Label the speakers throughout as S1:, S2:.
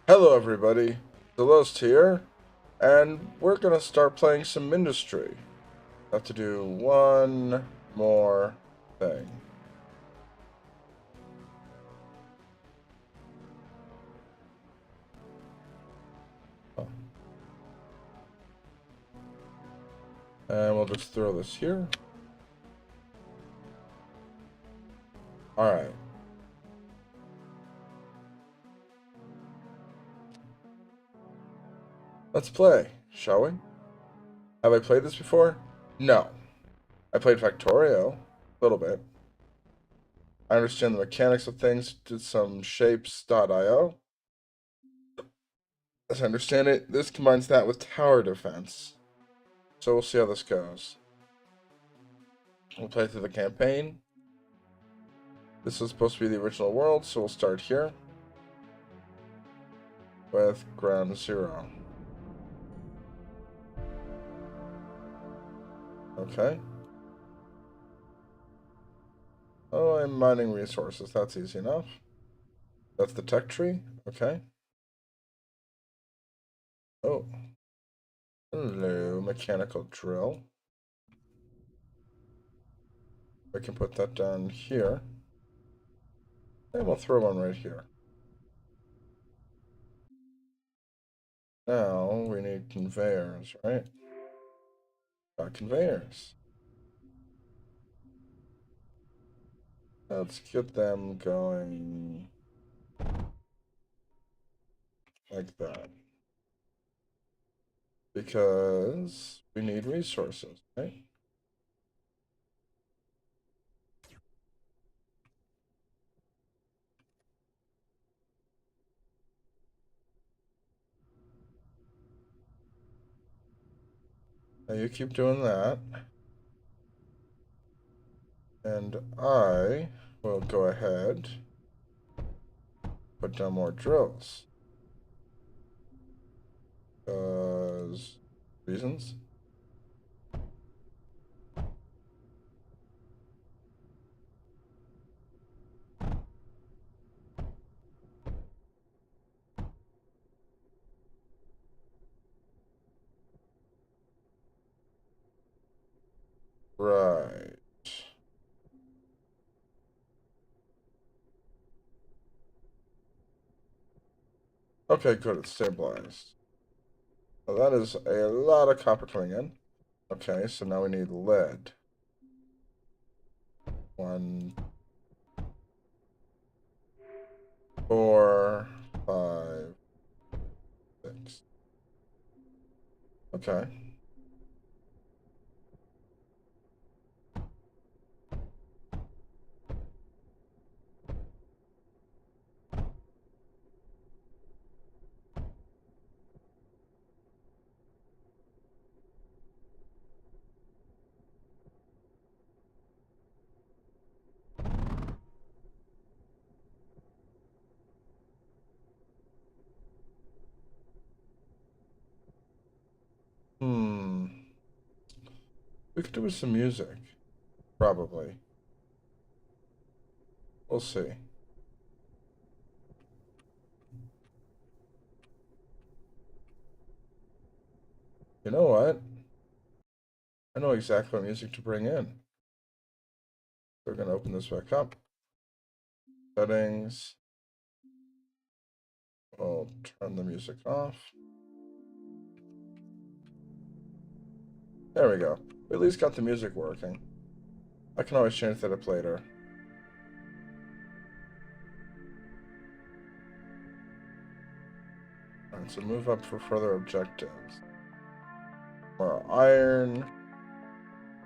S1: Hello everybody, Zalost here, and we're gonna start playing some Mindustry. Have to do one more thing. Oh. And we'll just throw this here. Alright. Let's play, shall we? Have I played this before? No. I played Factorio, a little bit. I understand the mechanics of things, did some shapes.io. As I understand it, this combines that with tower defense. So we'll see how this goes. We'll play through the campaign. This is supposed to be the original world, so we'll start here with ground zero. Okay. Oh, I'm mining resources. That's easy enough. That's the tech tree. Okay. Oh. Hello, mechanical drill. I can put that down here. And we'll throw one right here. Now we need conveyors, right? Got conveyors. Let's get them going like that. Because we need resources, right? Now you keep doing that. And I will go ahead, put down more drills. Because reasons. Right. Okay, good, it's stabilized. Well, that is a lot of copper coming in. Okay, so now we need lead. 1, 4, 5, 6. Okay. Hmm. We could do with some music. Probably. We'll see. You know what? I know exactly what music to bring in. We're going to open this back up. Settings. We'll turn the music off. There we go. We at least got the music working. I can always change that up later. Alright, so move up for further objectives. More iron.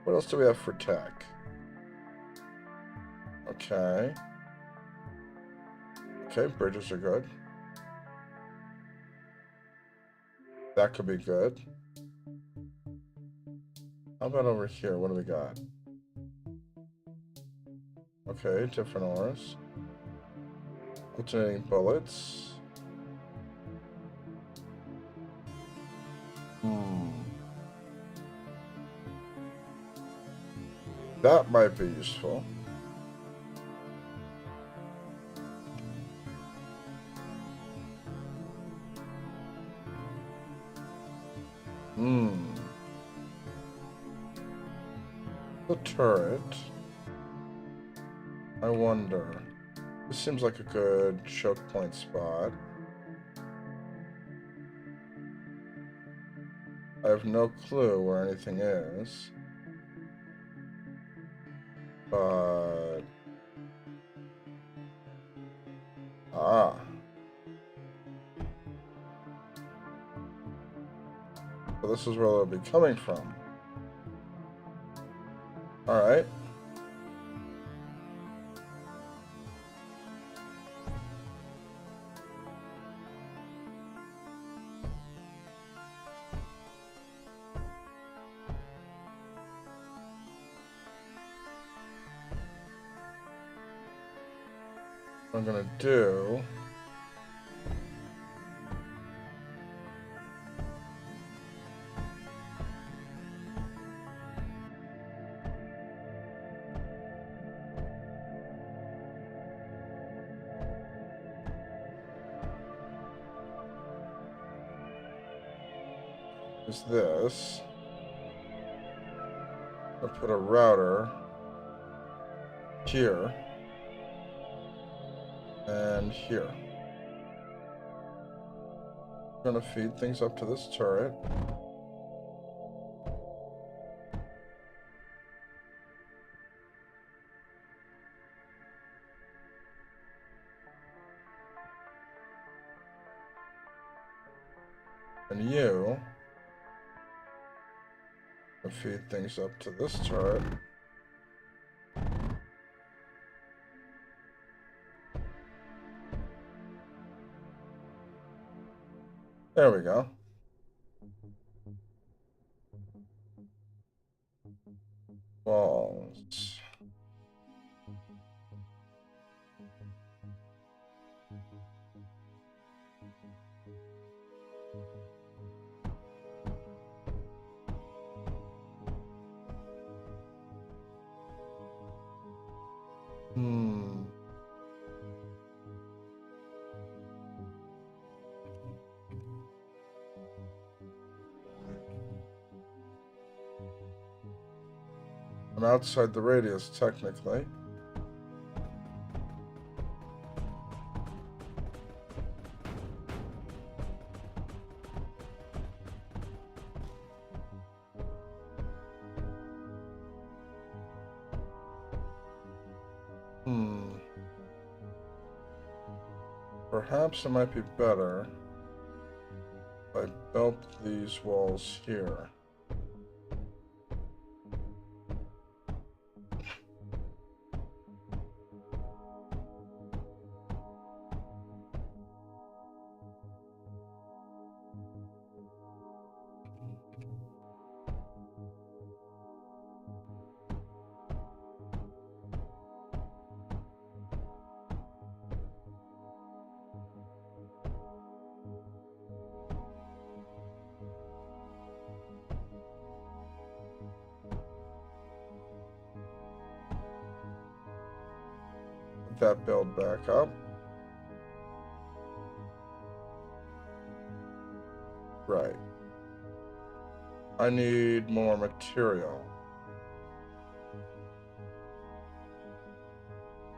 S1: What else do we have for tech? Okay. Okay, bridges are good. That could be good. How about over here? What do we got? Okay, different ores. Alternating bullets. That might be useful. The turret. I wonder. This seems like a good choke point spot. I have no clue where anything is. But... Ah. So this is where they'll be coming from. Alright. What I'm gonna do is this. I'll put a router here and here. I'm gonna feed things up to this turret. And you feed things up to this turret. There we go. Walls. I'm outside the radius, technically. Perhaps it might be better if I built these walls here. That build back up. Right. I need more material.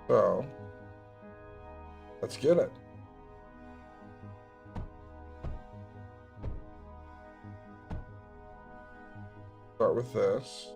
S1: So, let's get it. Start with this.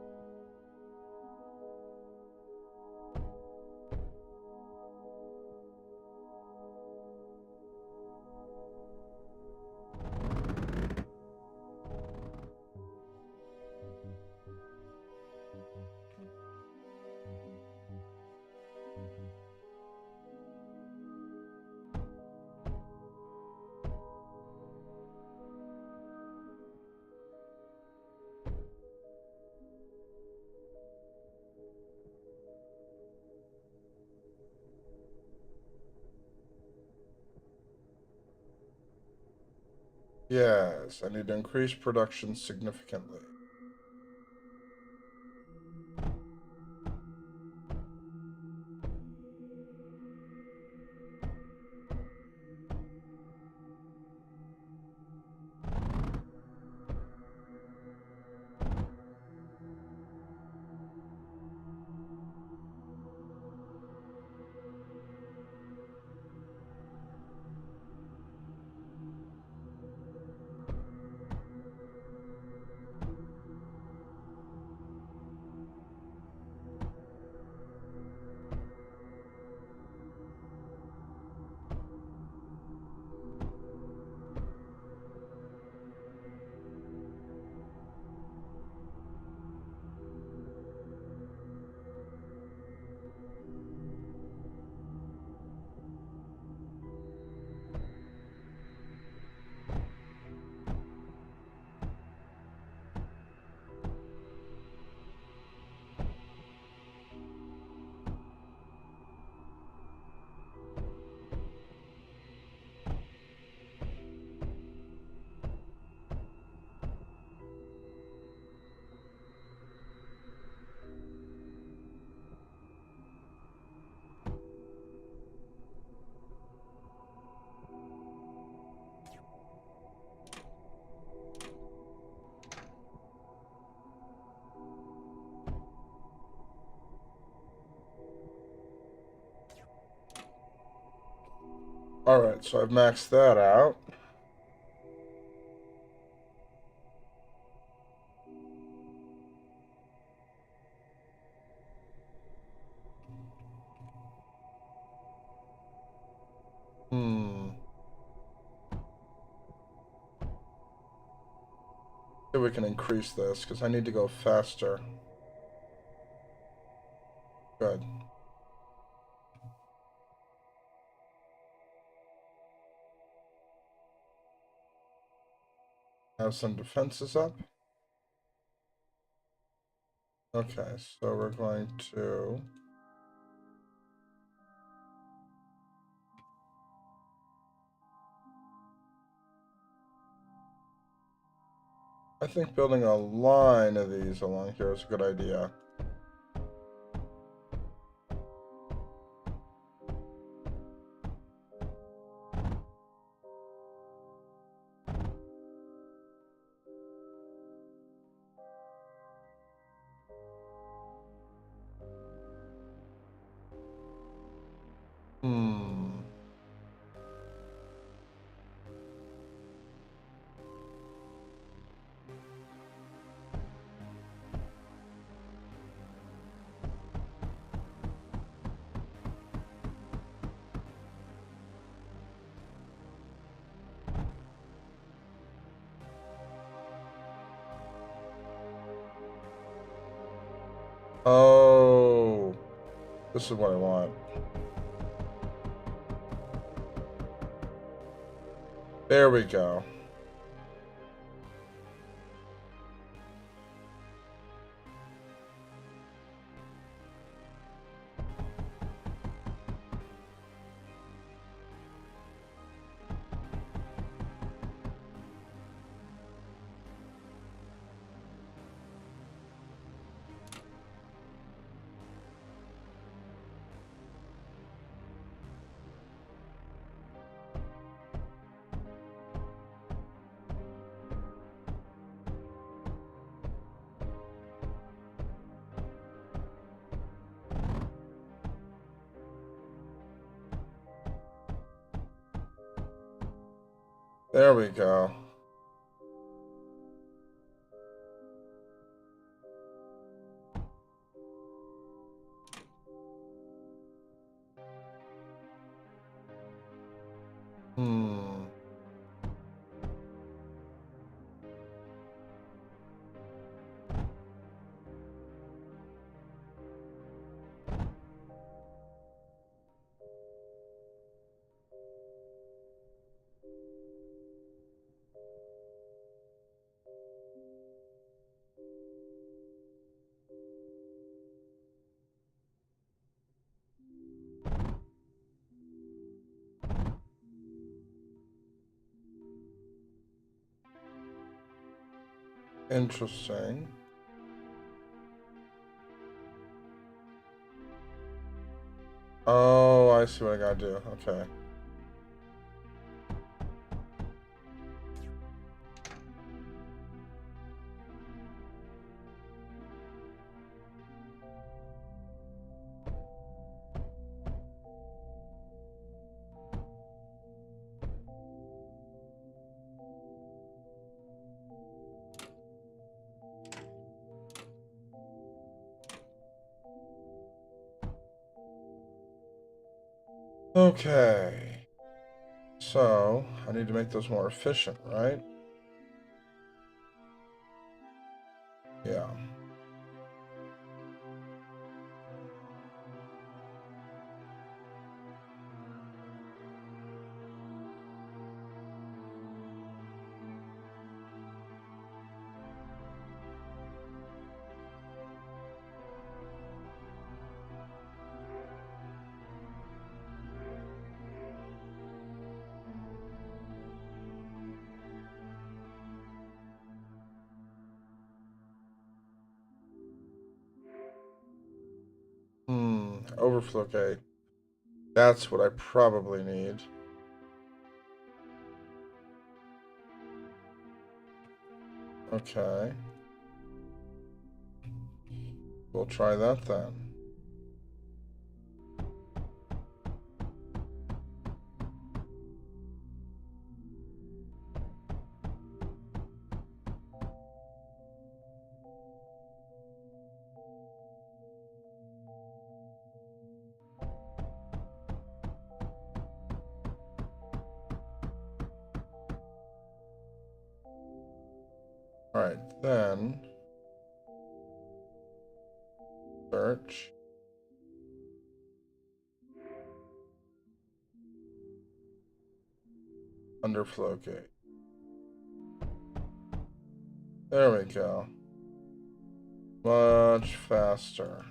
S1: Yes, I need to increase production significantly. Alright, so I've maxed that out. See if we can increase this, because I need to go faster. Good. Have some defenses up. Okay, so we're going to... I think building a line of these along here is a good idea. Oh, this is what I want. There we go. There we go. Interesting. Oh, I see what I gotta do. Okay. Okay. So, I need to make those more efficient, right? Yeah. Overflow gate. That's what I probably need. Okay. We'll try that then. Alright, then search. Underflow gate. There we go. Much faster.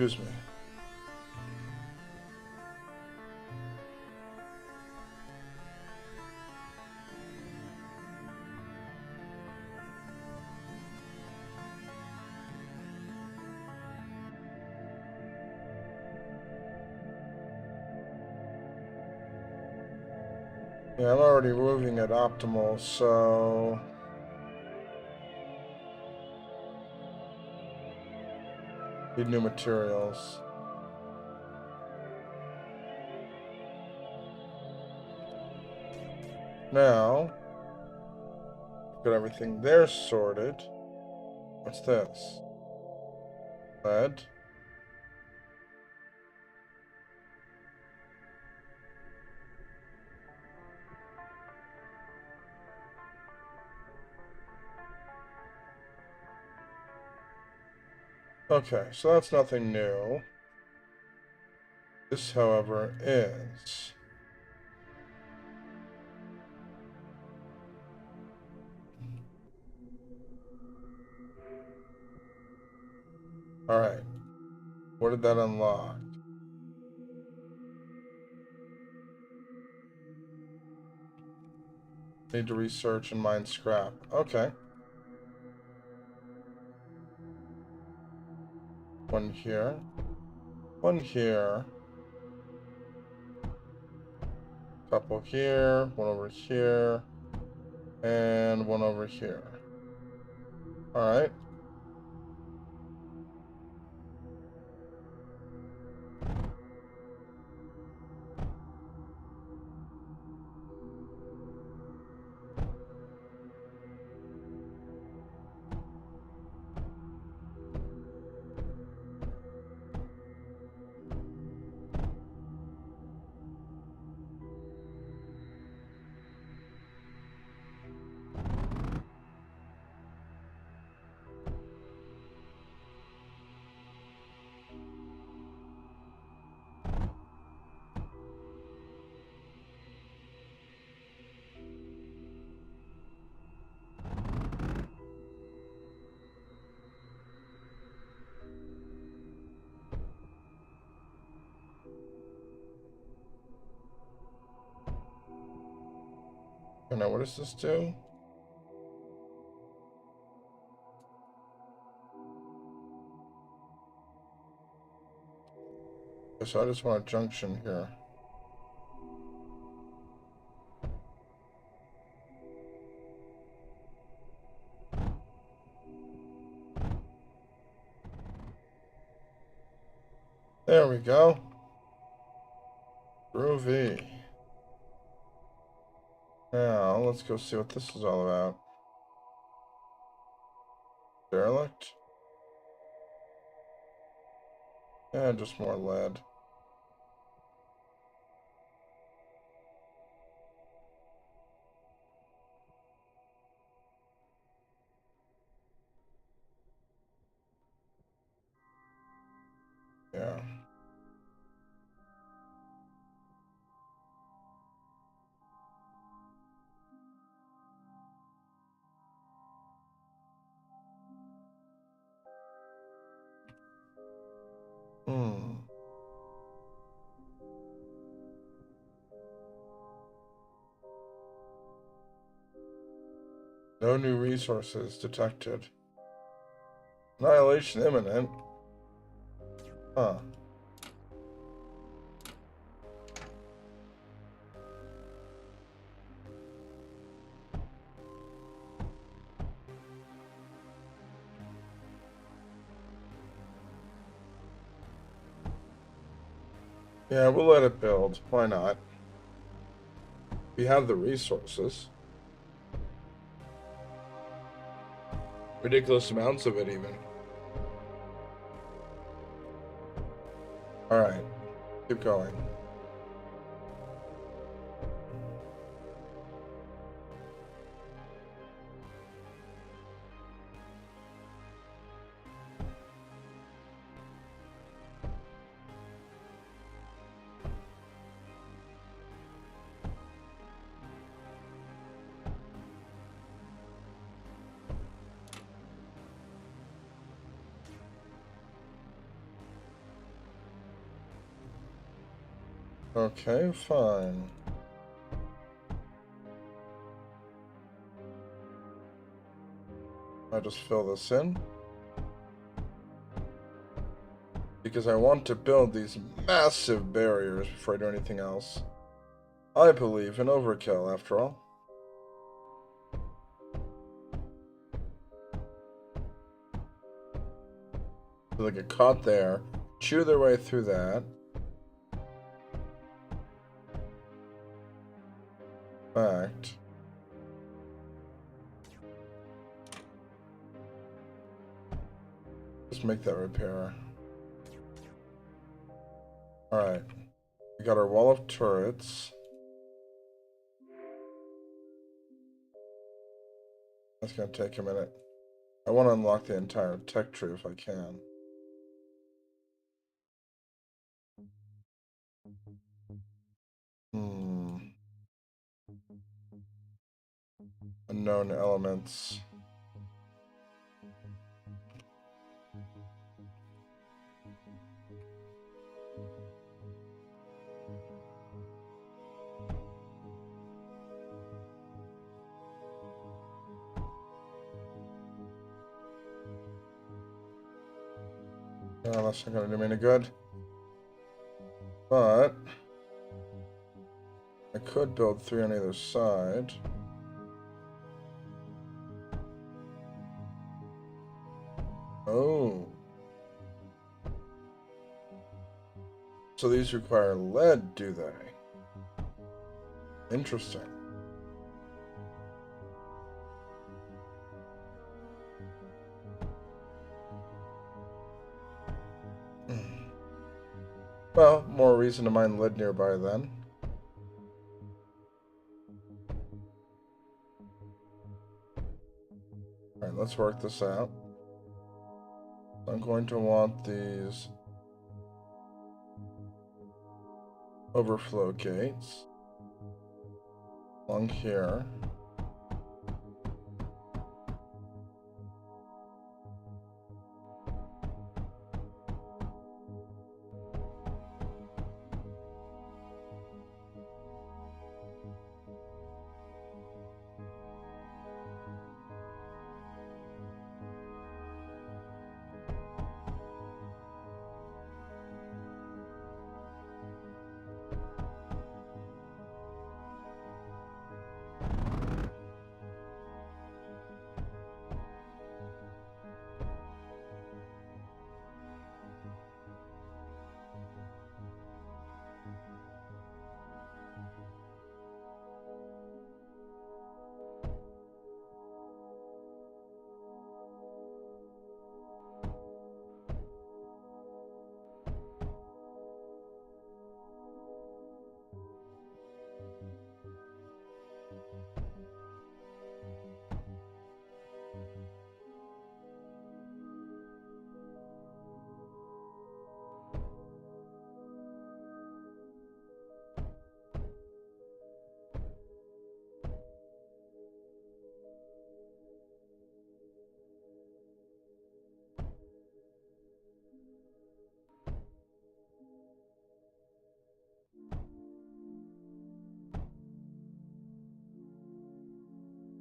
S1: Excuse me. Yeah, I'm already moving at optimal, so need new materials. Now, got everything there sorted. What's this? Lead. Okay, so that's nothing new. This, however, is... Alright. What did that unlock? Need to research and mine scrap. Okay. One here. One here. Couple here. One over here. And one over here. Alright. And now what does this do? So I just want a junction here. There we go. Groovy. Now, let's go see what this is all about. Derelict? Yeah, just more lead. Yeah. No new resources detected. Annihilation imminent. Huh. Yeah, we'll let it build. Why not? We have the resources. Ridiculous amounts of it, even. Alright. Keep going. Okay, fine. I just fill this in. Because I want to build these massive barriers before I do anything else. I believe in overkill, after all. So they get caught there, chew their way through that. Fact. Just make that repair. Alright. We got our wall of turrets. That's gonna take a minute. I want to unlock the entire tech tree if I can. Unknown elements. Oh, that's not gonna do me any good. But I could build 3 on either side. Oh. So these require lead, do they? Interesting. Well, more reason to mine lead nearby then. Alright, let's work this out. I'm going to want these overflow gates along here.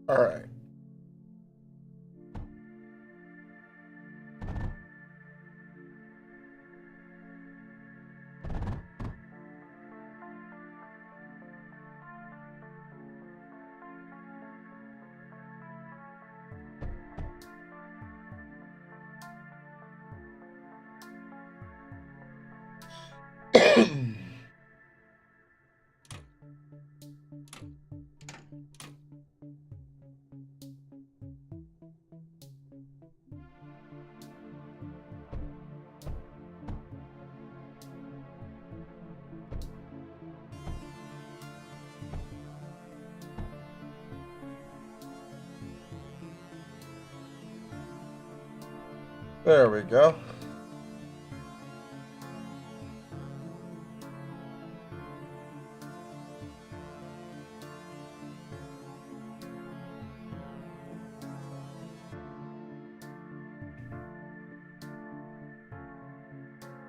S1: Alright. There we go.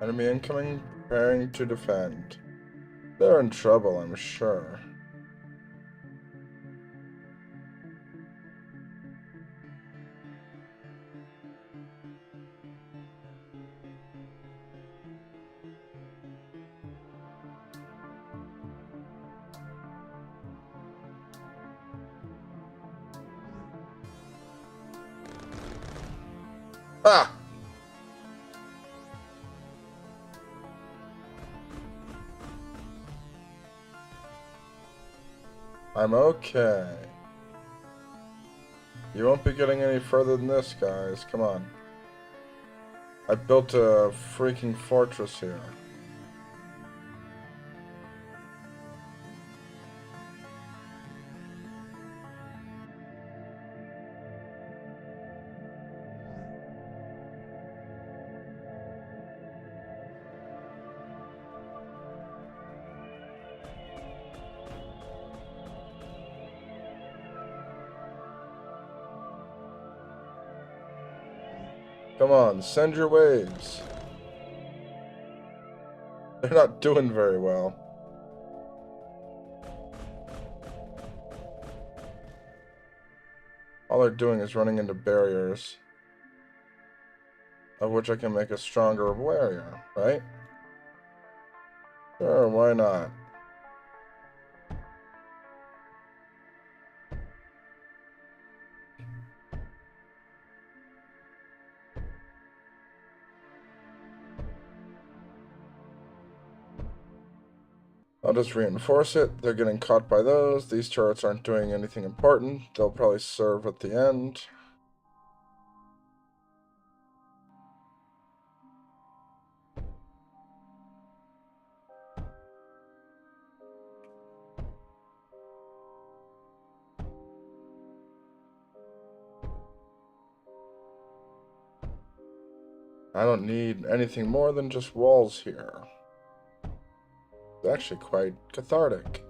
S1: Enemy incoming, preparing to defend. They're in trouble, I'm sure. Ah! I'm okay. You won't be getting any further than this, guys. Come on. I built a freaking fortress here. Come on, send your waves. They're not doing very well. All they're doing is running into barriers, of which I can make a stronger barrier, right? Sure, why not? I'll just reinforce it. They're getting caught by those. These turrets aren't doing anything important. They'll probably serve at the end. I don't need anything more than just walls here. It's actually quite cathartic.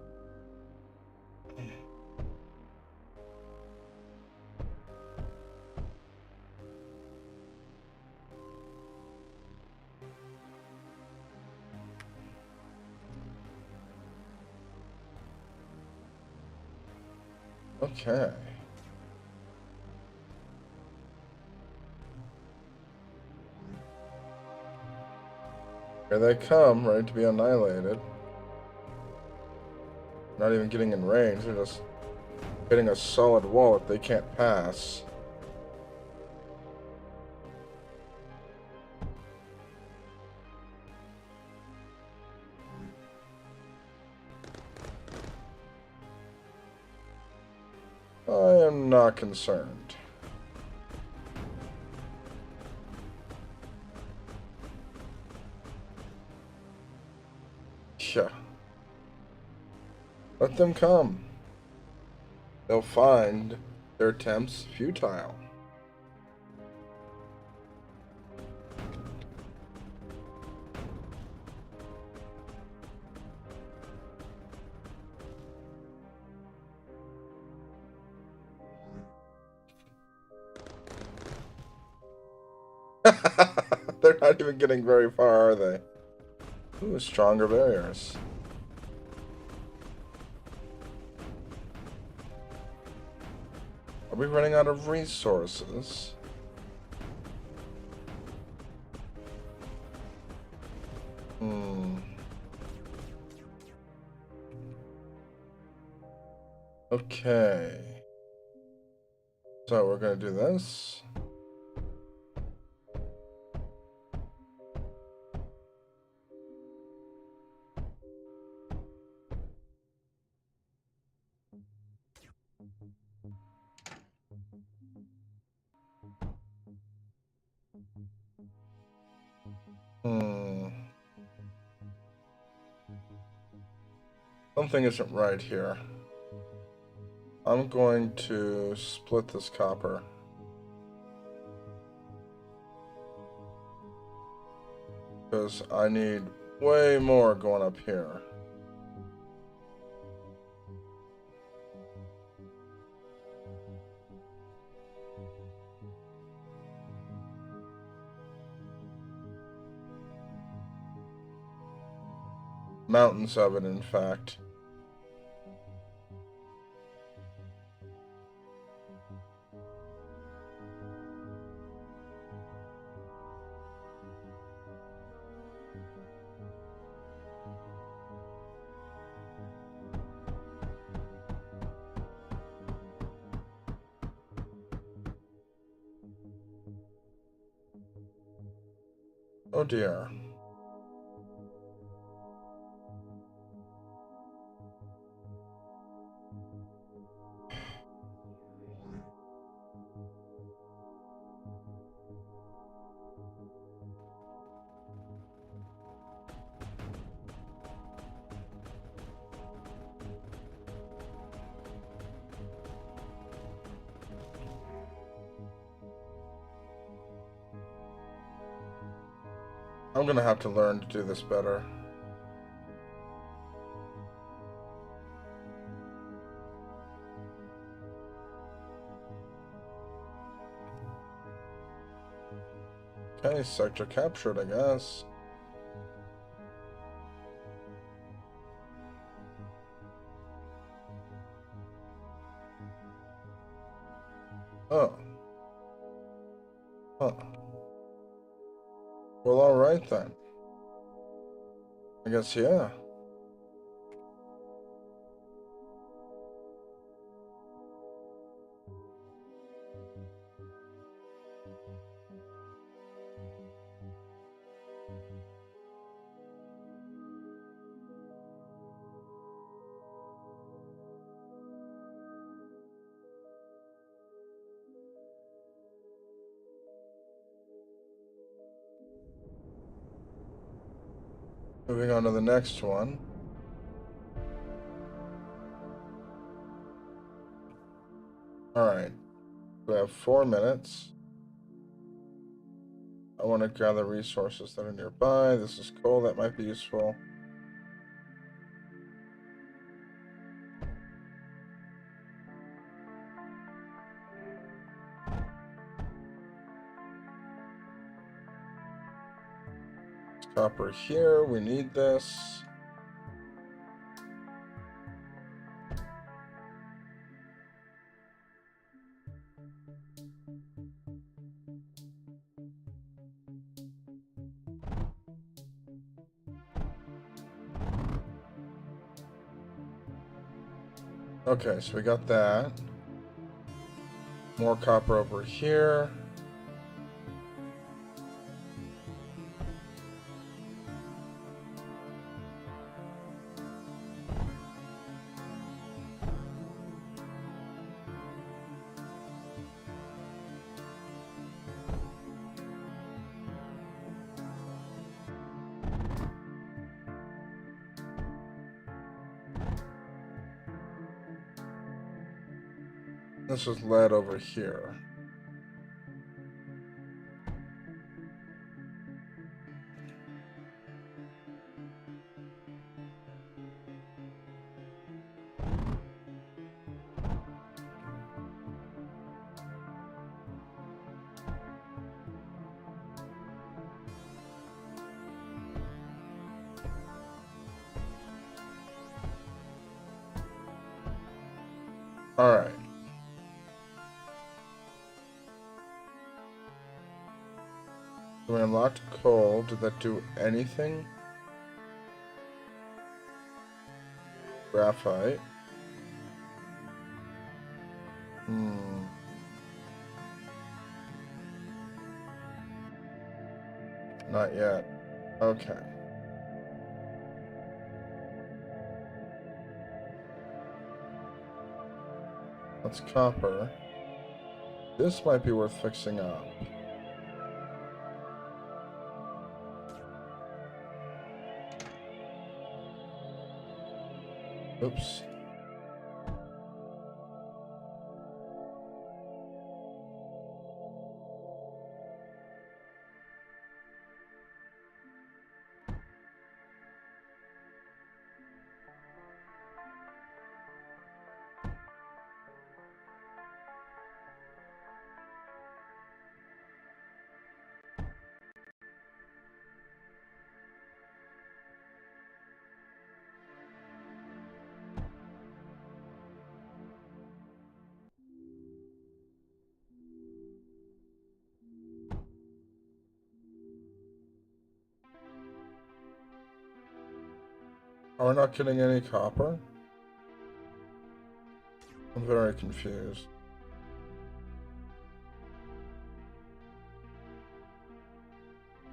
S1: Okay. Here they come, ready to be annihilated. Not even getting in range, they're just hitting a solid wall that they can't pass. I am not concerned. Yeah. Let them come. They'll find their attempts futile. They're not even getting very far, are they? Ooh, stronger barriers. we running out of resources? Okay. So we're gonna do this. Something isn't right here. I'm going to split this copper. Because I need way more going up here. Mountains of it, in fact. Oh dear. I'm gonna have to learn to do this better. Okay, sector captured, I guess. Oh. Huh. Well, alright then. I guess, yeah. Moving on to the next one. Alright. We have 4 minutes. I want to gather resources that are nearby. This is coal, that might be useful. Copper here, we need this. Okay, so we got that. More copper over here. This is lead over here. All right. We unlocked coal. Did that do anything? Graphite. Not yet. Okay. That's copper. This might be worth fixing up. Oops. Are we not getting any copper? I'm very confused.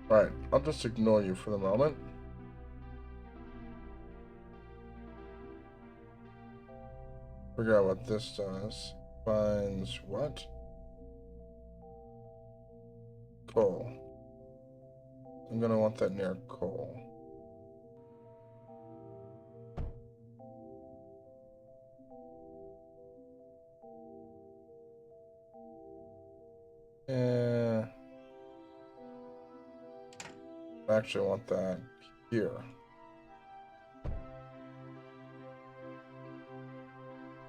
S1: Right, I'll just ignore you for the moment. Figure out what this does. Finds what? Coal. I'm gonna want that near coal. Yeah. I actually want that here.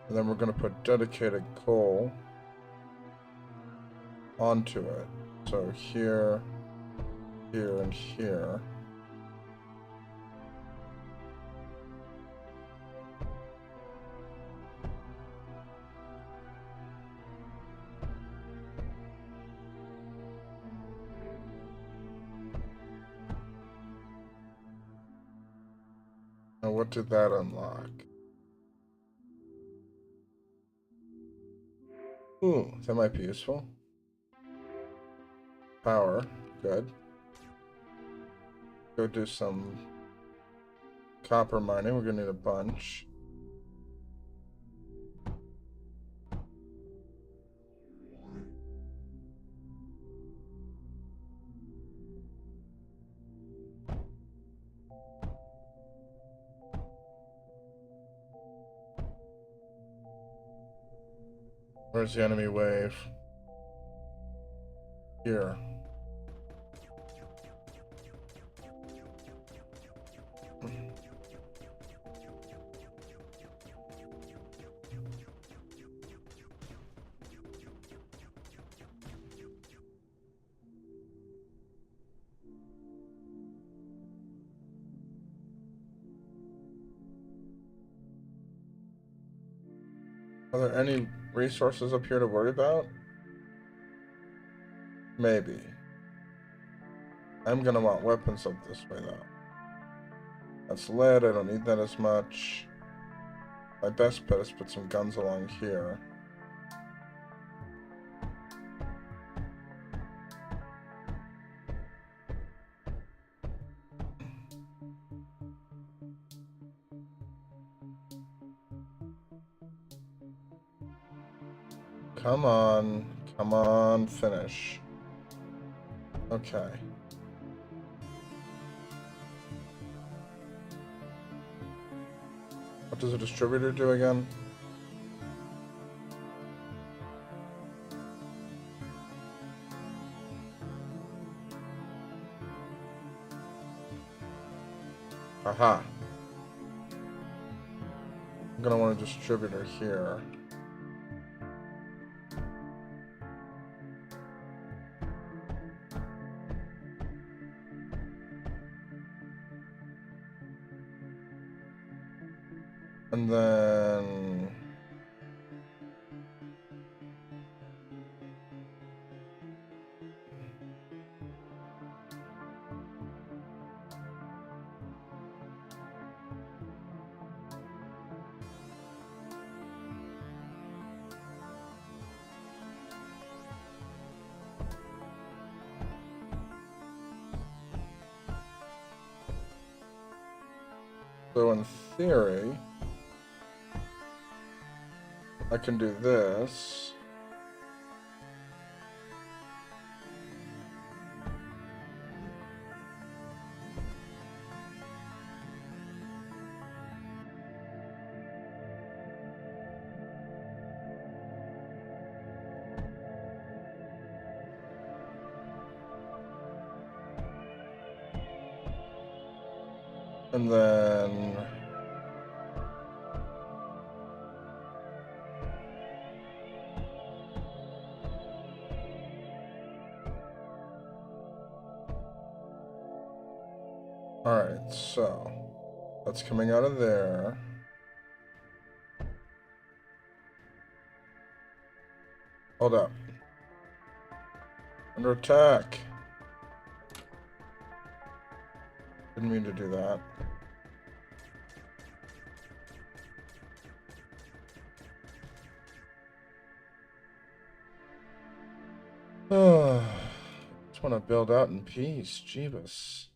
S1: And then we're going to put dedicated coal onto it. So here, here, and here. Now what did that unlock? Ooh, that might be useful. Power, good. Go do some copper mining. We're gonna need a bunch. Where's the enemy wave? Here. Are there any resources up here to worry about? Maybe. I'm gonna want weapons up this way though. That's lead, I don't need that as much. My best bet is put some guns along here. Come on, finish. Okay. What does a distributor do again? Aha. I'm gonna want a distributor here. And then So in theory, I can do this. And then alright, so that's coming out of there. Hold up. Under attack. Didn't mean to do that. Just want to build out in peace, Jeebus.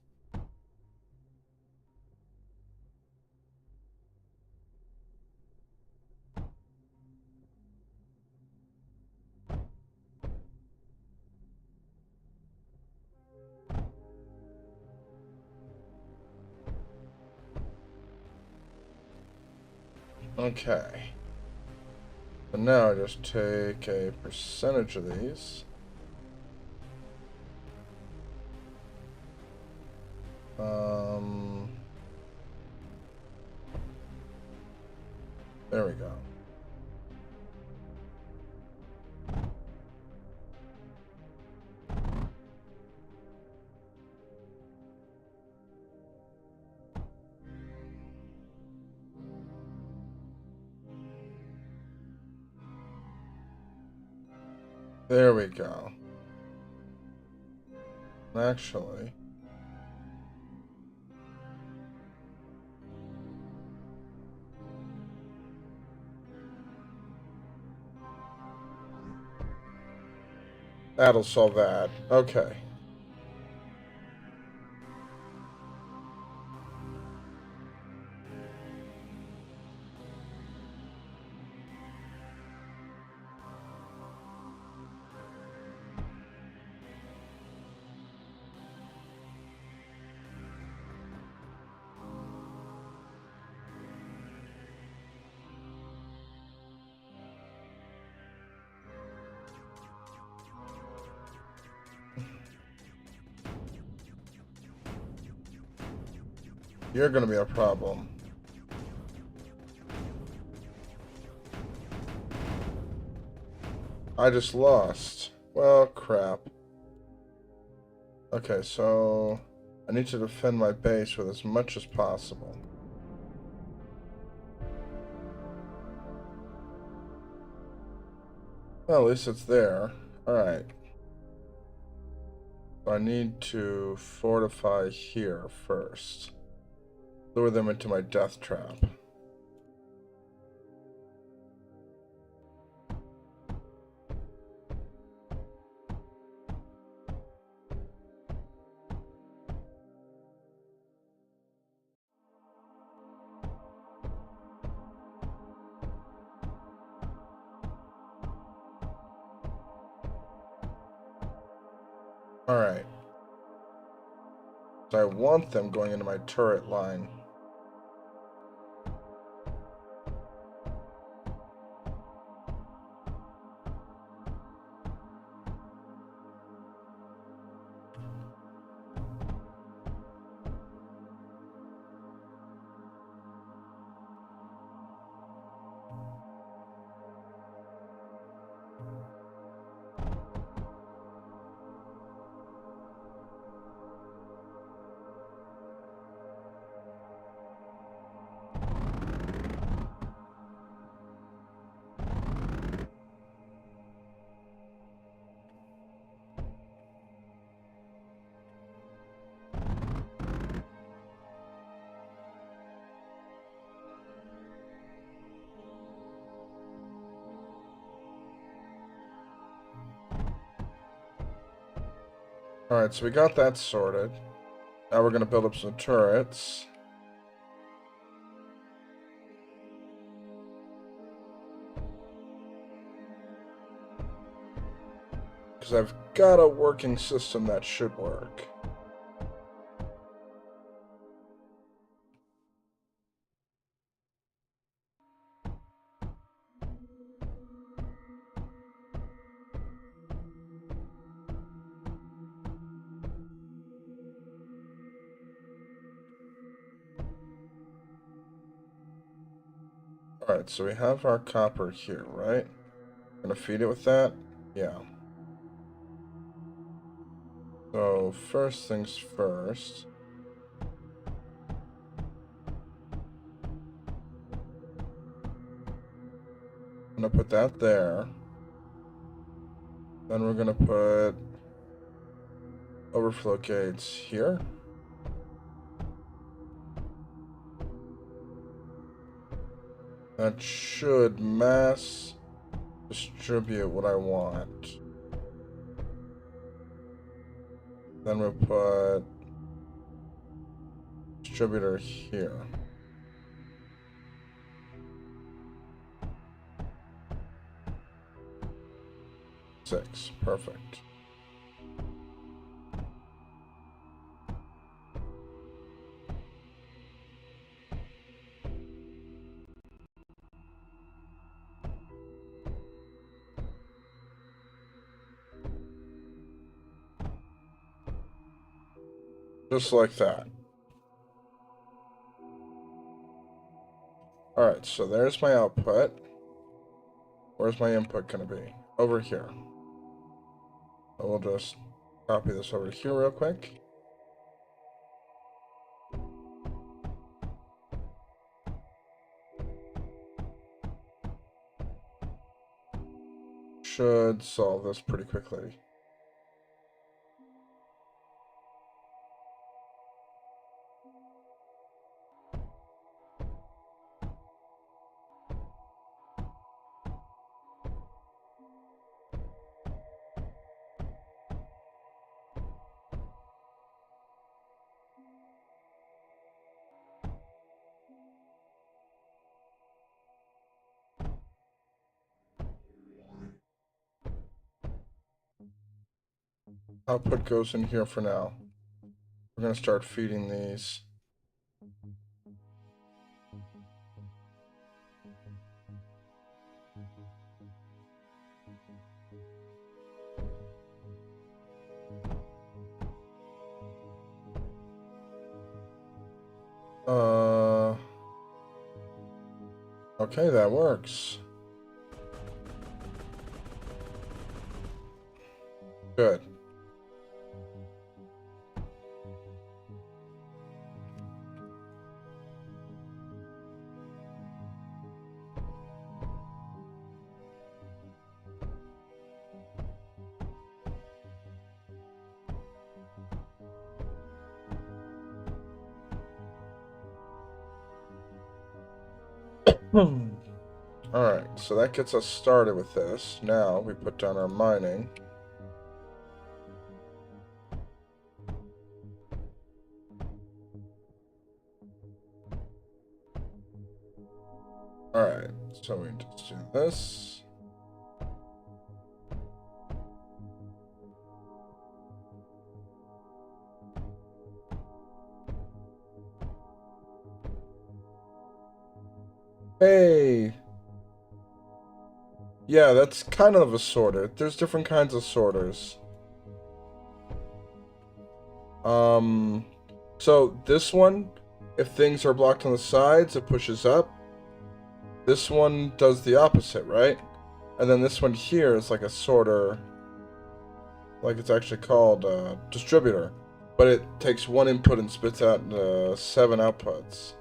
S1: Okay. So now I just take a percentage of these. There we go. There we go. Actually, that'll solve that. Okay. You're gonna be a problem. I just lost. Well, crap. Okay, so I need to defend my base with as much as possible. Well, at least it's there. Alright. So I need to fortify here first. Lure them into my death trap. Alright. So I want them going into my turret line. Alright, so we got that sorted. Now we're going to build up some turrets. Because I've got a working system that should work. Alright, so we have our copper here, right? Gonna feed it with that? Yeah. So, first things first. I'm gonna put that there. Then we're gonna put overflow gates here. That should mass distribute what I want. Then we'll put distributor here. Six, perfect. Just like that. Alright, so there's my output. Where's my input gonna be? Over here. So we'll just copy this over here real quick. Should solve this pretty quickly. Output goes in here for now. We're gonna start feeding these. Okay, that works. Good. Alright, so that gets us started with this. Now we put down our mining. Alright, so we just do this. Hey! Yeah, that's kind of a sorter. There's different kinds of sorters. So this one, if things are blocked on the sides, it pushes up. This one does the opposite, right? And then this one here is like a sorter, like it's actually called a distributor. But it takes one input and spits out 7 outputs.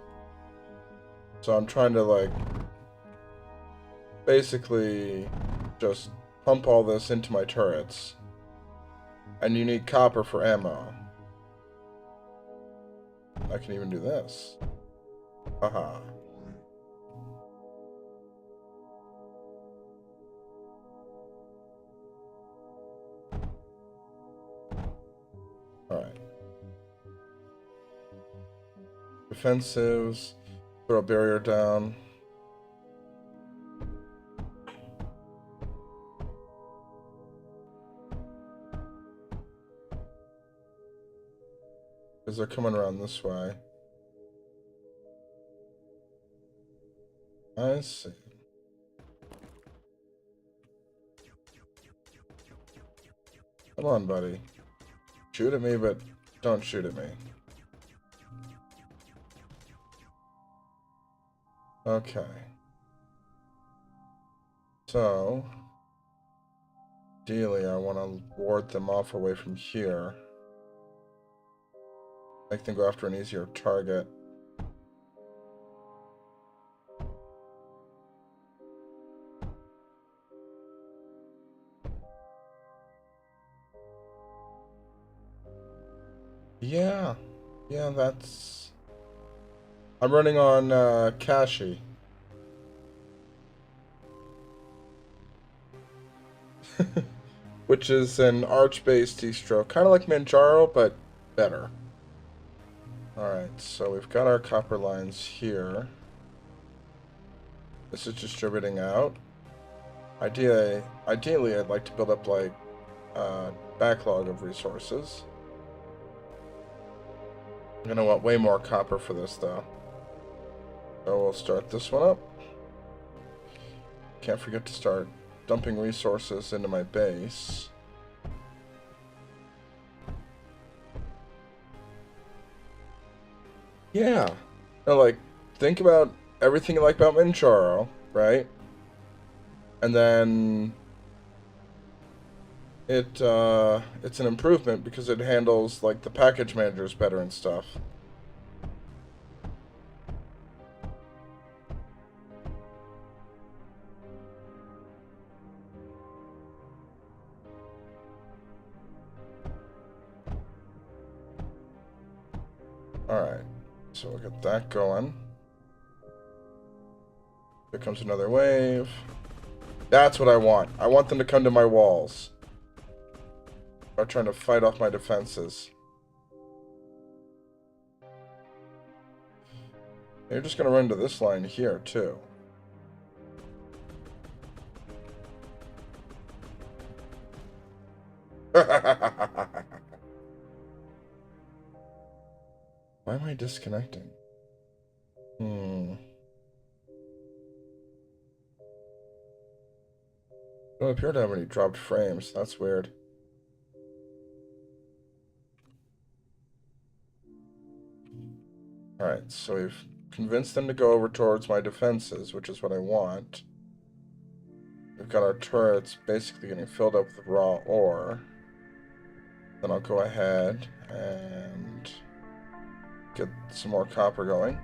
S1: So I'm trying to like basically just pump all this into my turrets. And you need copper for ammo. I can even do this. Haha. Alright. Defensives. Throw a barrier down. Because they're coming around this way. I see. Come on, buddy. Shoot at me, but don't shoot at me. Okay. So, ideally, I want to ward them off away from here. Make them go after an easier target. Yeah, that's... I'm running on Kashi. Which is an arch-based D-stroke. Kind of like Manjaro, but better. Alright, so we've got our copper lines here. This is distributing out. Ideally, I'd like to build up, like, a backlog of resources. I'm gonna want way more copper for this, though. So we'll start this one up. Can't forget to start dumping resources into my base. Yeah. No, like, think about everything you like about Manjaro, right? And then it's an improvement because it handles, like, the package managers better and stuff. Alright, so we'll get that going. Here comes another wave. That's what I want. I want them to come to my walls. Start trying to fight off my defenses. You're just going to run to this line here, too. Why am I disconnecting? I don't appear to have any dropped frames. That's weird. Alright, so we've convinced them to go over towards my defenses, which is what I want. We've got our turrets basically getting filled up with raw ore. Then I'll go ahead and get some more copper going.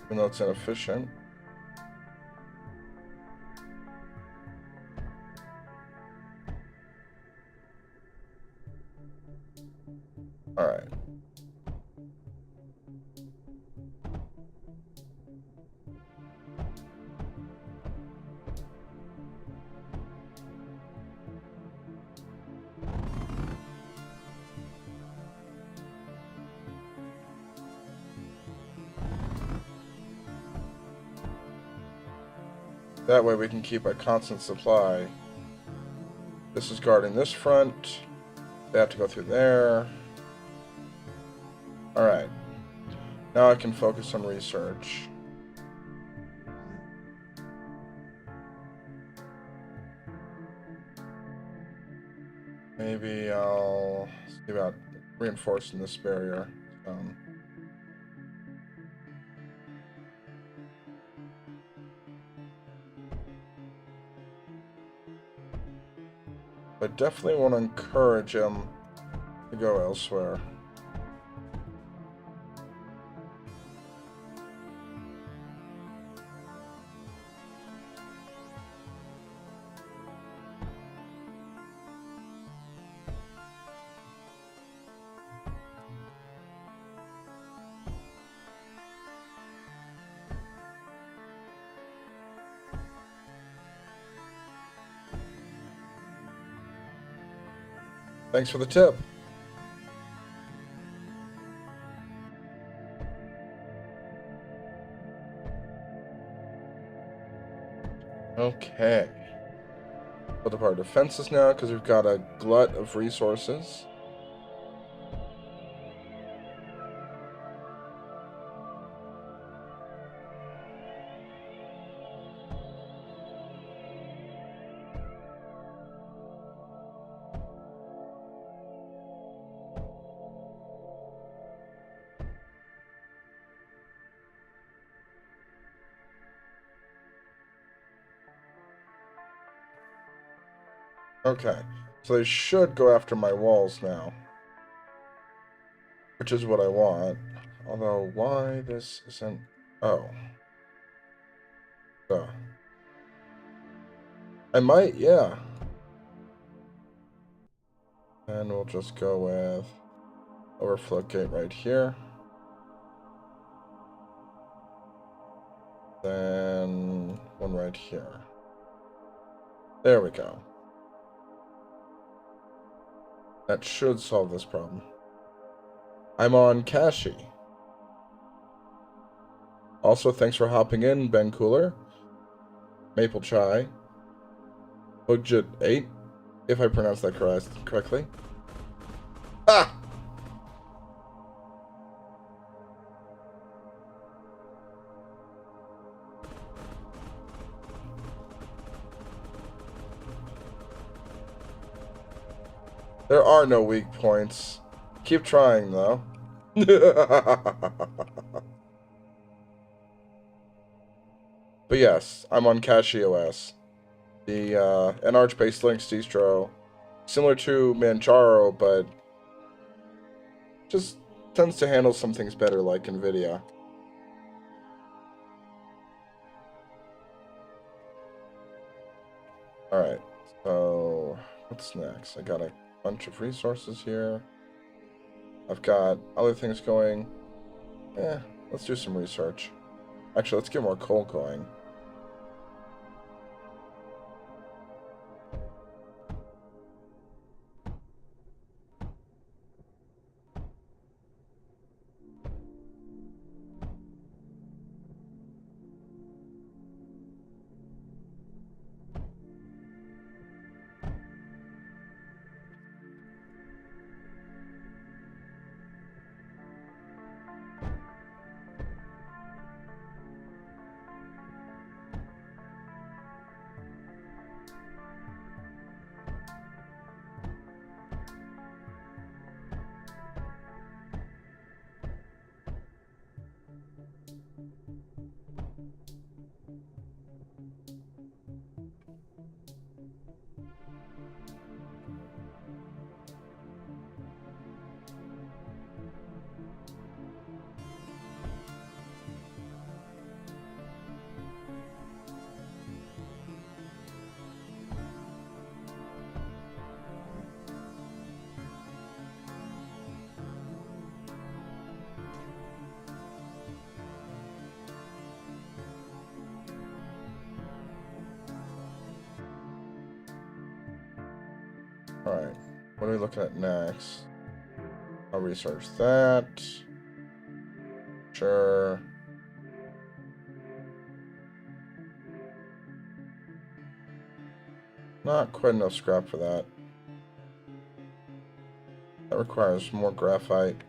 S1: Even though it's inefficient. Alright. That way we can keep a constant supply. This is guarding this front. They have to go through there. Alright. Now I can focus on research. Maybe I'll see about reinforcing this barrier. I definitely want to encourage him to go elsewhere. Thanks for the tip. Okay. build up our defenses now because we've got a glut of resources. Okay, so they should go after my walls now, which is what I want. Although, why this isn't... Oh. Duh. I might, yeah. And we'll just go with overflow gate right here. Then one right here. There we go. That should solve this problem. I'm on Kashi. Also, thanks for hopping in, Ben Cooler. Maple Chai. Hookjit8, if I pronounced that correctly. Ah! There are no weak points. Keep trying, though. But yes, I'm on CashiOS. An Arch-based Linux distro. Similar to Manjaro, but just tends to handle some things better, like NVIDIA. Alright, so what's next? I got a bunch of resources here. I've got other things going. Let's do some research. Actually, let's get more coal going. Alright, what are we looking at next? I'll research that. Sure. Not quite enough scrap for that. That requires more graphite.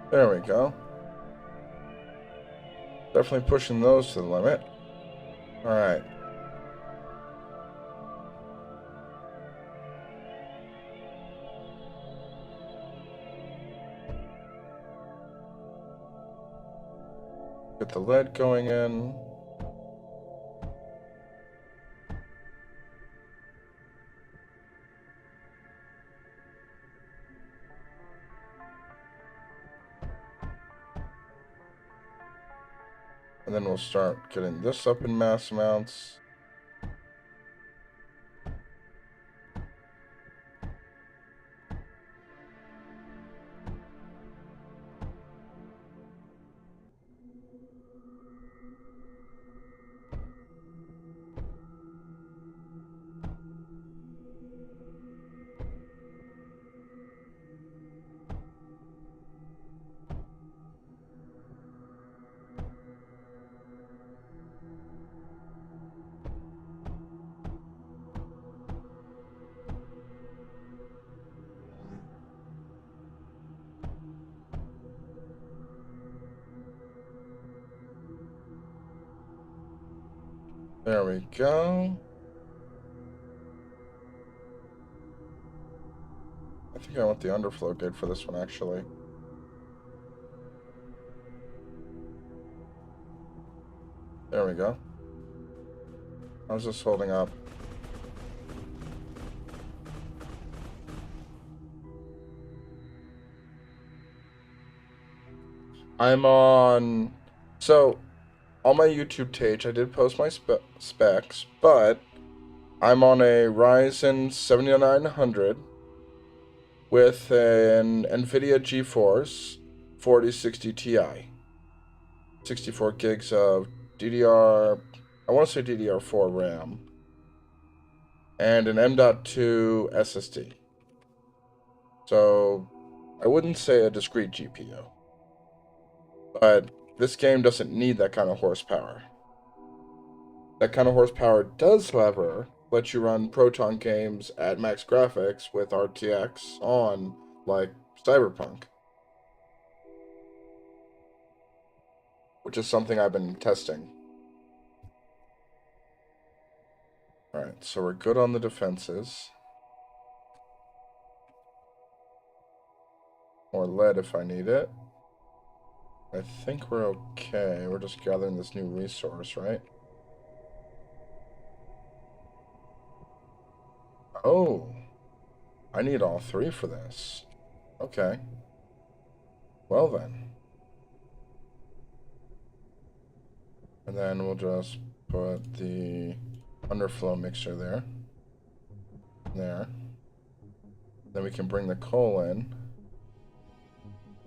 S1: There we go. Definitely pushing those to the limit. Alright. Get the lead going in. And then we'll start getting this up in mass amounts. There we go. I think I want the underflow gate for this one, actually. There we go. How's this holding up? I'm on... So, on my YouTube page, I did post my specs, but I'm on a Ryzen 7900 with an NVIDIA GeForce 4060 Ti. 64 gigs of DDR... I want to say DDR4 RAM. And an M.2 SSD. So, I wouldn't say a discrete GPU. But this game doesn't need that kind of horsepower. That kind of horsepower does, however, let you run Proton games at max graphics with RTX on, like Cyberpunk. Which is something I've been testing. Alright, so we're good on the defenses. More lead if I need it. I think we're okay. We're just gathering this new resource, right? Oh. I need all three for this. Okay. Well then. And then we'll just put the underflow mixer there. There. Then we can bring the coal in.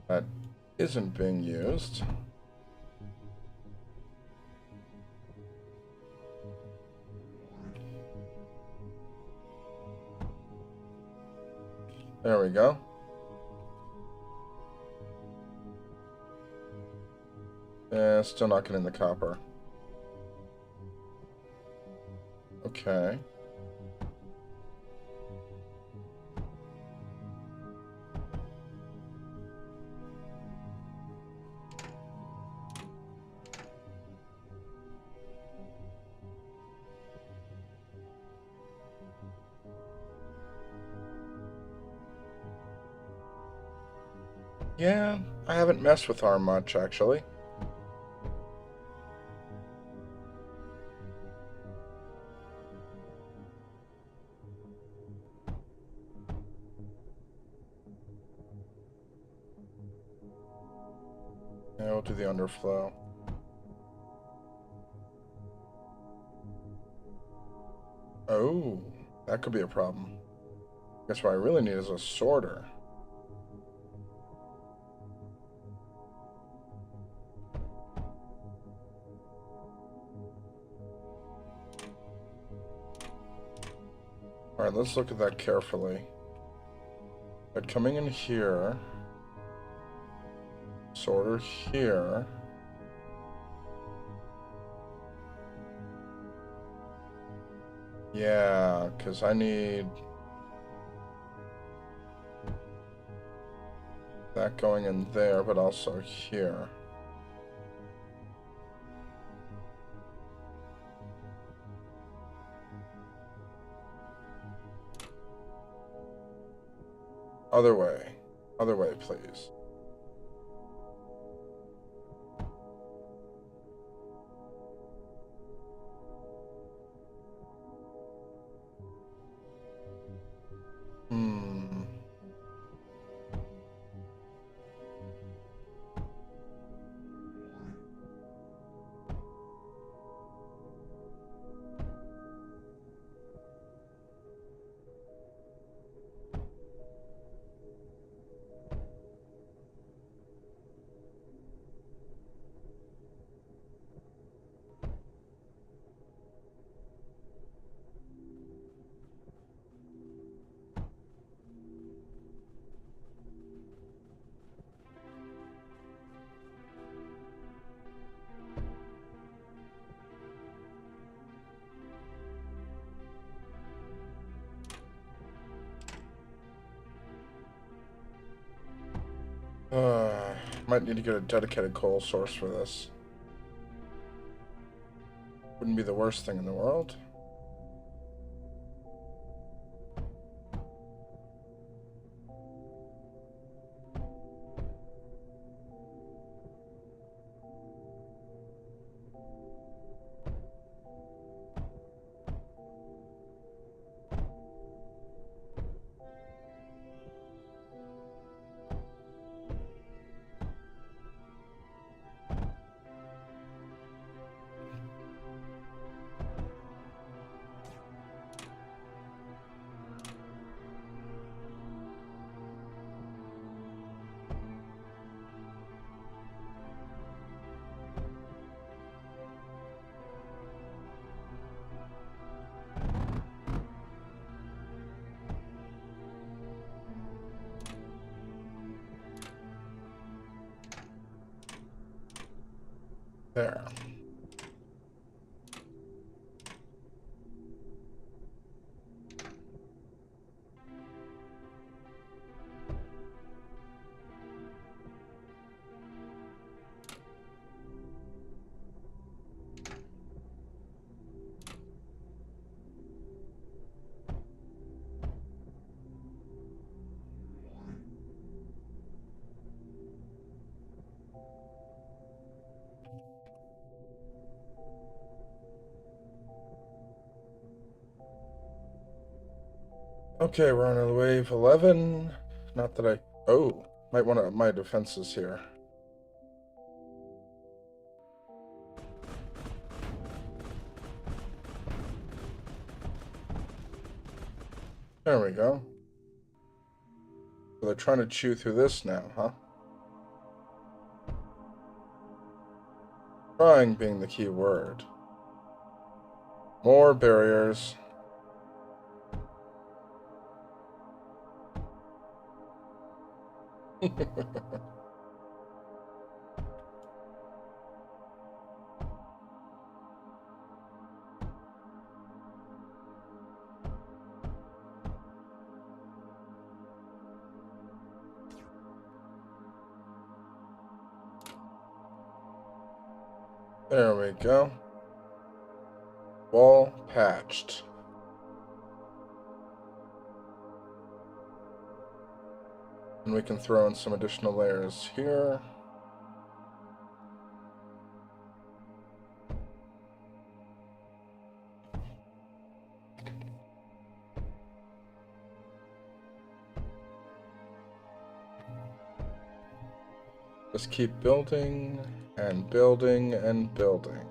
S1: That isn't being used. There we go. Yeah, still not getting the copper. Okay. Yeah, I haven't messed with ARM much, actually. Yeah, we'll do the underflow. Oh, that could be a problem. Guess what I really need is a sorter. Alright, let's look at that carefully. But coming in here... Sorter here... Yeah, because I need... that going in there, but also here. Other way. Other way, please. Hmm. Might need to get a dedicated coal source for this. Wouldn't be the worst thing in the world. There. Okay, we're on wave 11. Not that I... Oh, might want to up my defenses here. There we go. So they're trying to chew through this now, huh? Trying being the key word. More barriers. There we go. Wall patched. And we can throw in some additional layers here. Just keep building and building and building.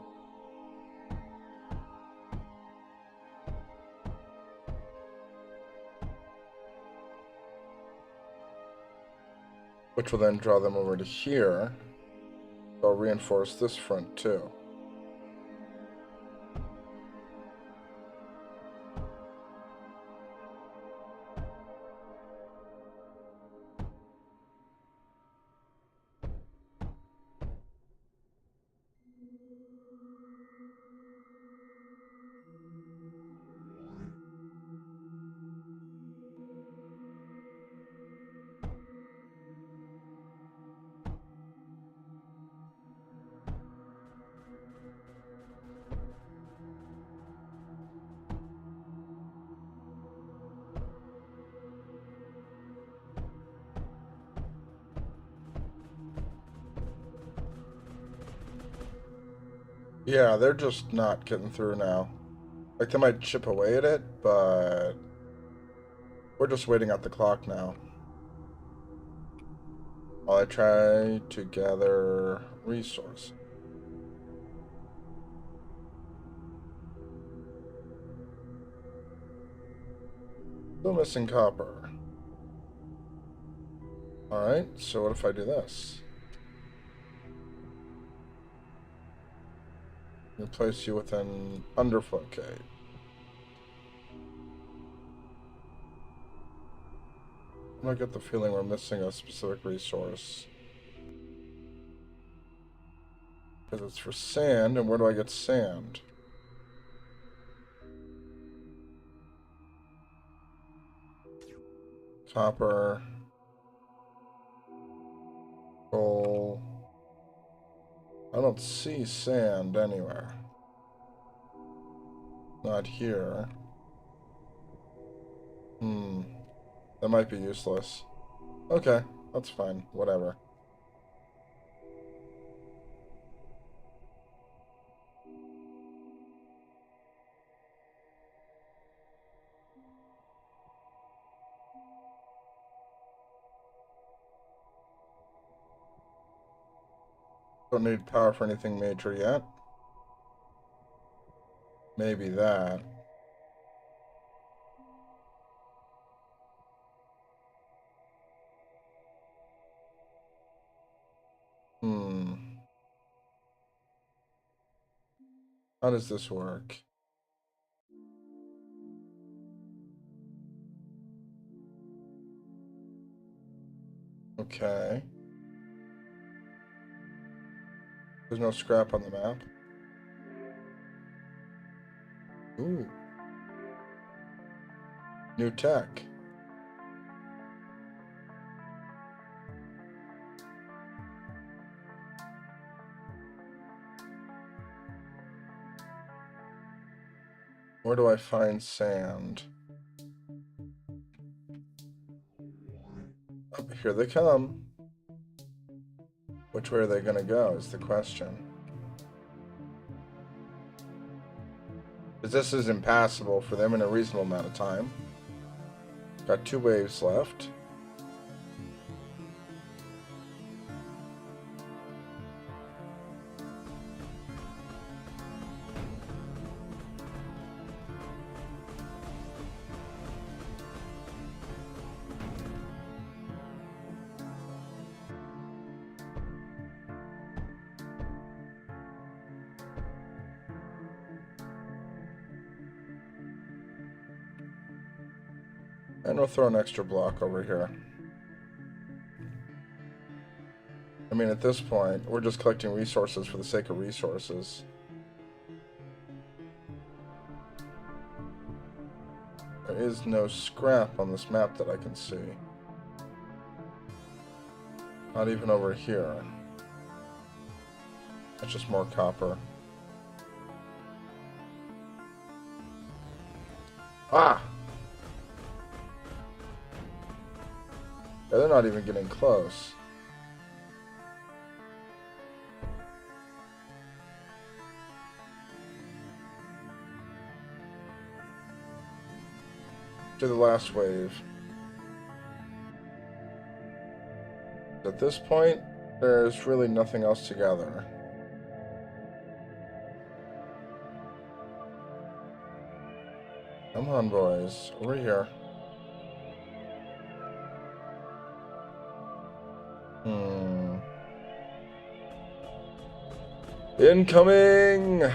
S1: Which will then draw them over to here. I'll reinforce this front too. Yeah, they're just not getting through now. Like, they might chip away at it, but we're just waiting out the clock now. While I try to gather resource. Still missing copper. Alright, so what if I do this? Replace you with an underflow cave. I get the feeling we're missing a specific resource. Because it's for sand, and where do I get sand? Copper. Coal. I don't see sand anywhere. Not here. That might be useless. Okay, that's fine. Whatever. Don't need power for anything major yet. Maybe that. How does this work? Okay. There's no scrap on the map. Ooh. New tech. Where do I find sand? Oh, here they come. Which way are they gonna go is the question. Because this is impassable for them in a reasonable amount of time. Got 2 waves left. And we'll throw an extra block over here. I mean, at this point, we're just collecting resources for the sake of resources. There is no scrap on this map that I can see. Not even over here. That's just more copper. Ah! Yeah, they're not even getting close. To the last wave. At this point, there's really nothing else to gather. Come on, boys. Over here. Incoming!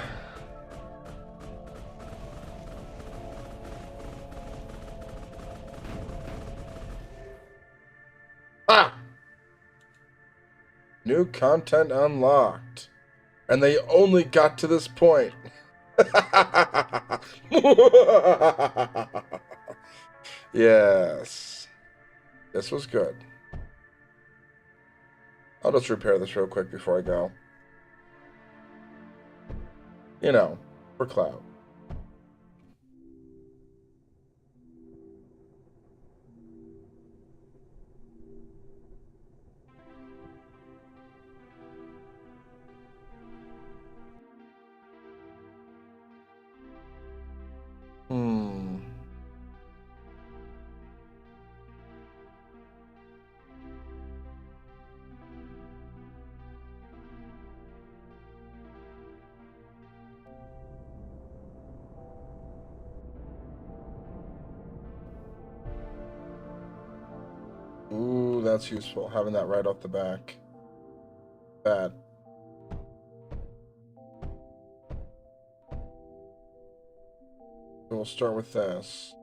S1: Ah! New content unlocked. And they only got to this point. Yes. This was good. I'll just repair this real quick before I go. You know, for clout. Ooh, that's useful, having that right off the back. Bad. We'll start with this.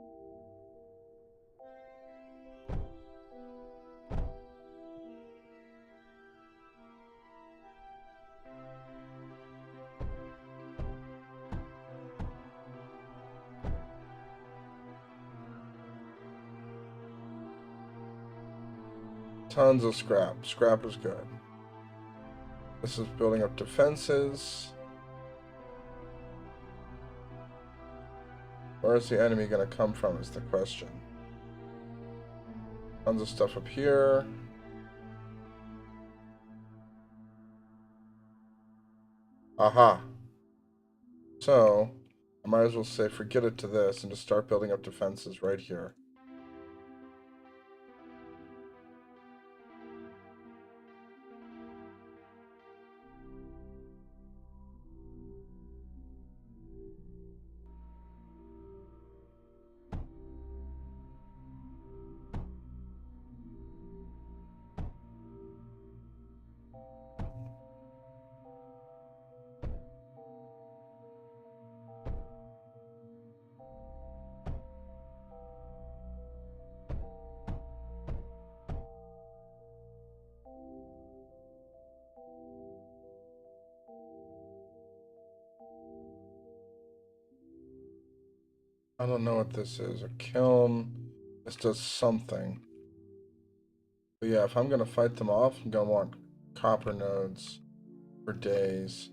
S1: Tons of scrap. Scrap is good. This is building up defenses. Where is the enemy going to come from is the question. Tons of stuff up here. Aha. So, I might as well say forget it to this and just start building up defenses right here. I don't know what this is. A kiln. This does something. But yeah, if I'm going to fight them off, I'm going to want copper nodes for days.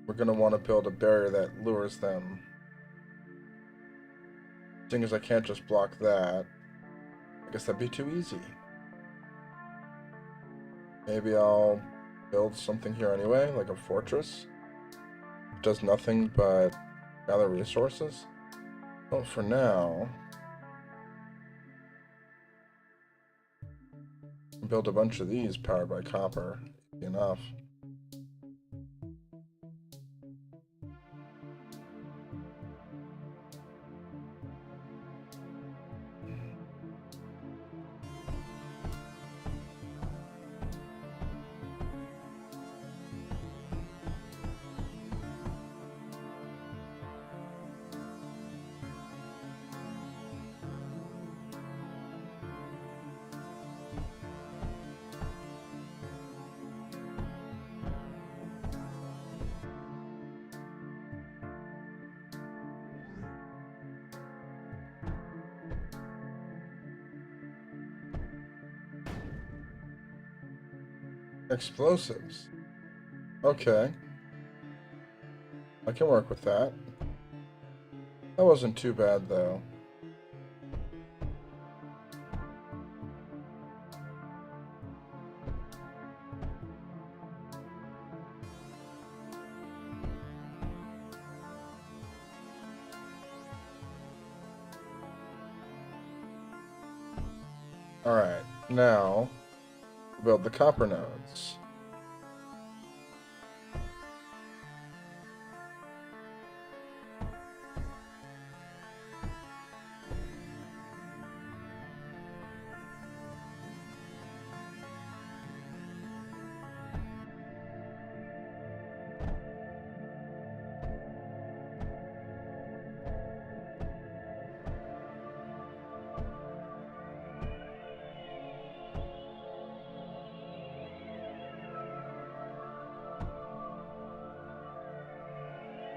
S1: We're going to want to build a barrier that lures them. Seeing as I can't just block that, I guess that'd be too easy. Maybe I'll build something here anyway, like a fortress. It does nothing but gather resources. Well, for now, build a bunch of these powered by copper. Easy enough. Explosives. Okay. I can work with that. That wasn't too bad, though. Alright, now build the copper nodes.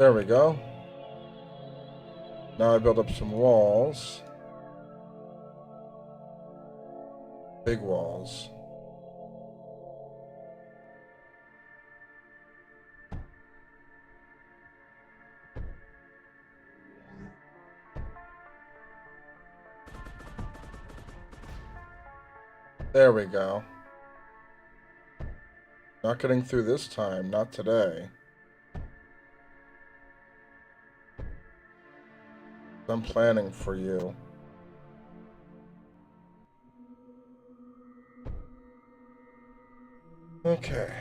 S1: There we go. Now I build up some walls. Big walls. There we go. Not getting through this time, not today. I'm planning for you. Okay.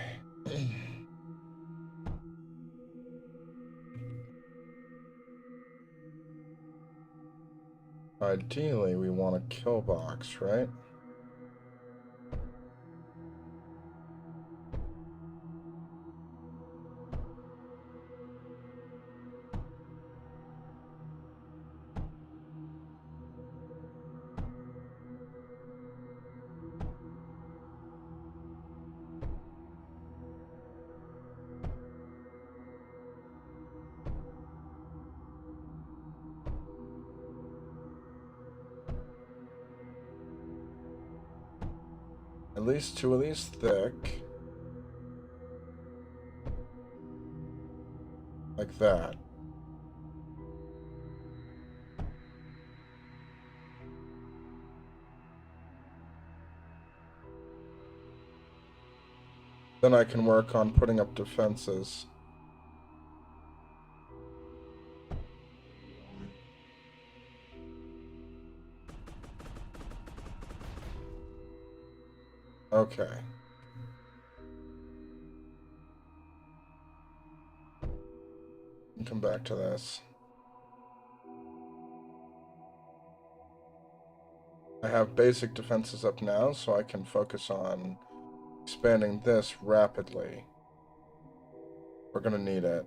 S1: Ideally, we want a kill box, right? at least 2 of these thick. Like that. Then I can work on putting up defenses. Okay. Come back to this. I have basic defenses up now, so I can focus on expanding this rapidly. We're gonna need it.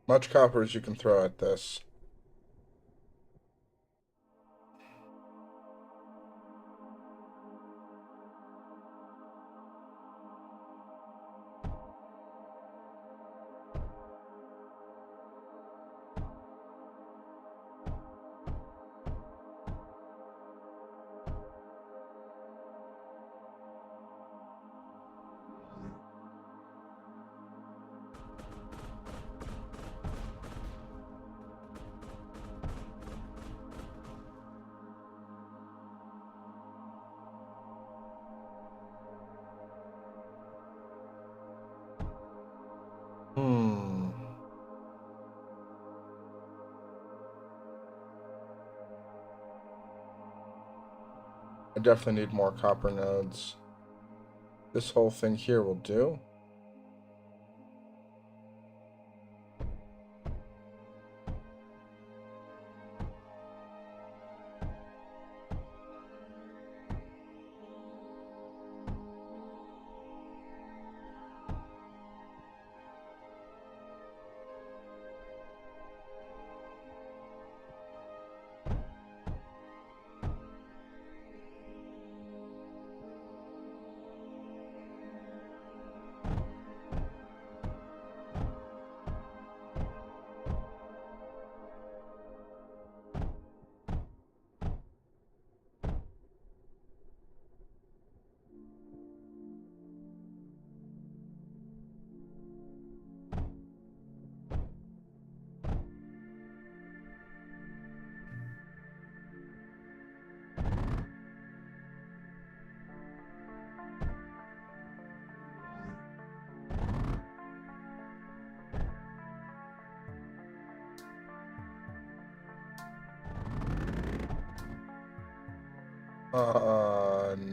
S1: Much copper as you can throw at this. I definitely need more copper nodes. This whole thing here will do.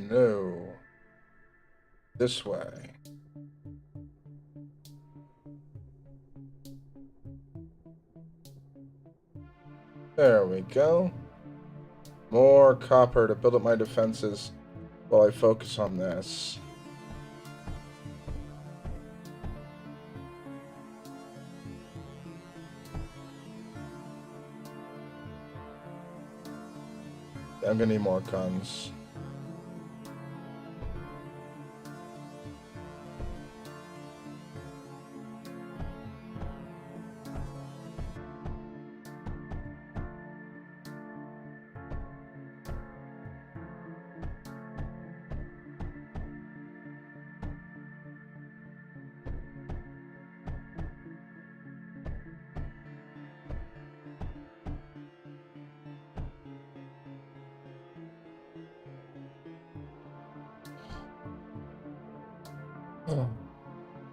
S1: No. This way. There we go. More copper to build up my defenses while I focus on this. I'm gonna need more guns.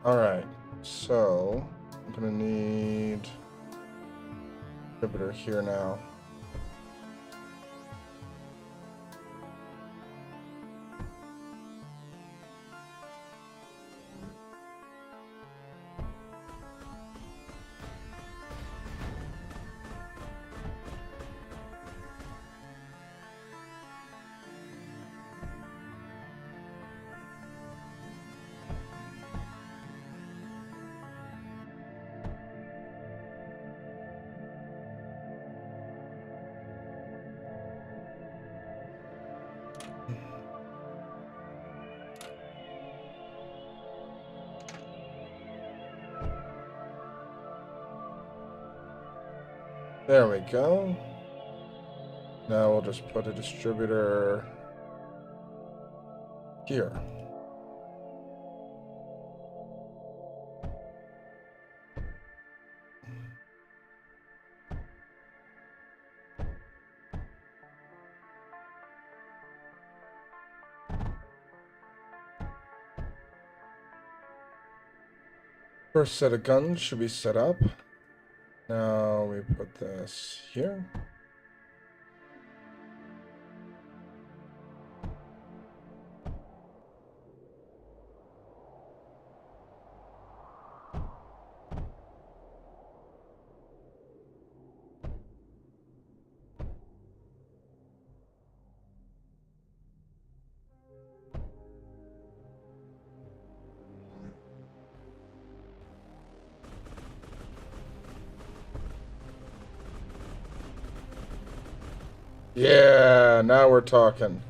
S1: Alright, so I'm gonna need inhibitor here now. There we go. Now we'll just put a distributor here. First set of guns should be set up. Now we put this here. Yeah, now we're talking.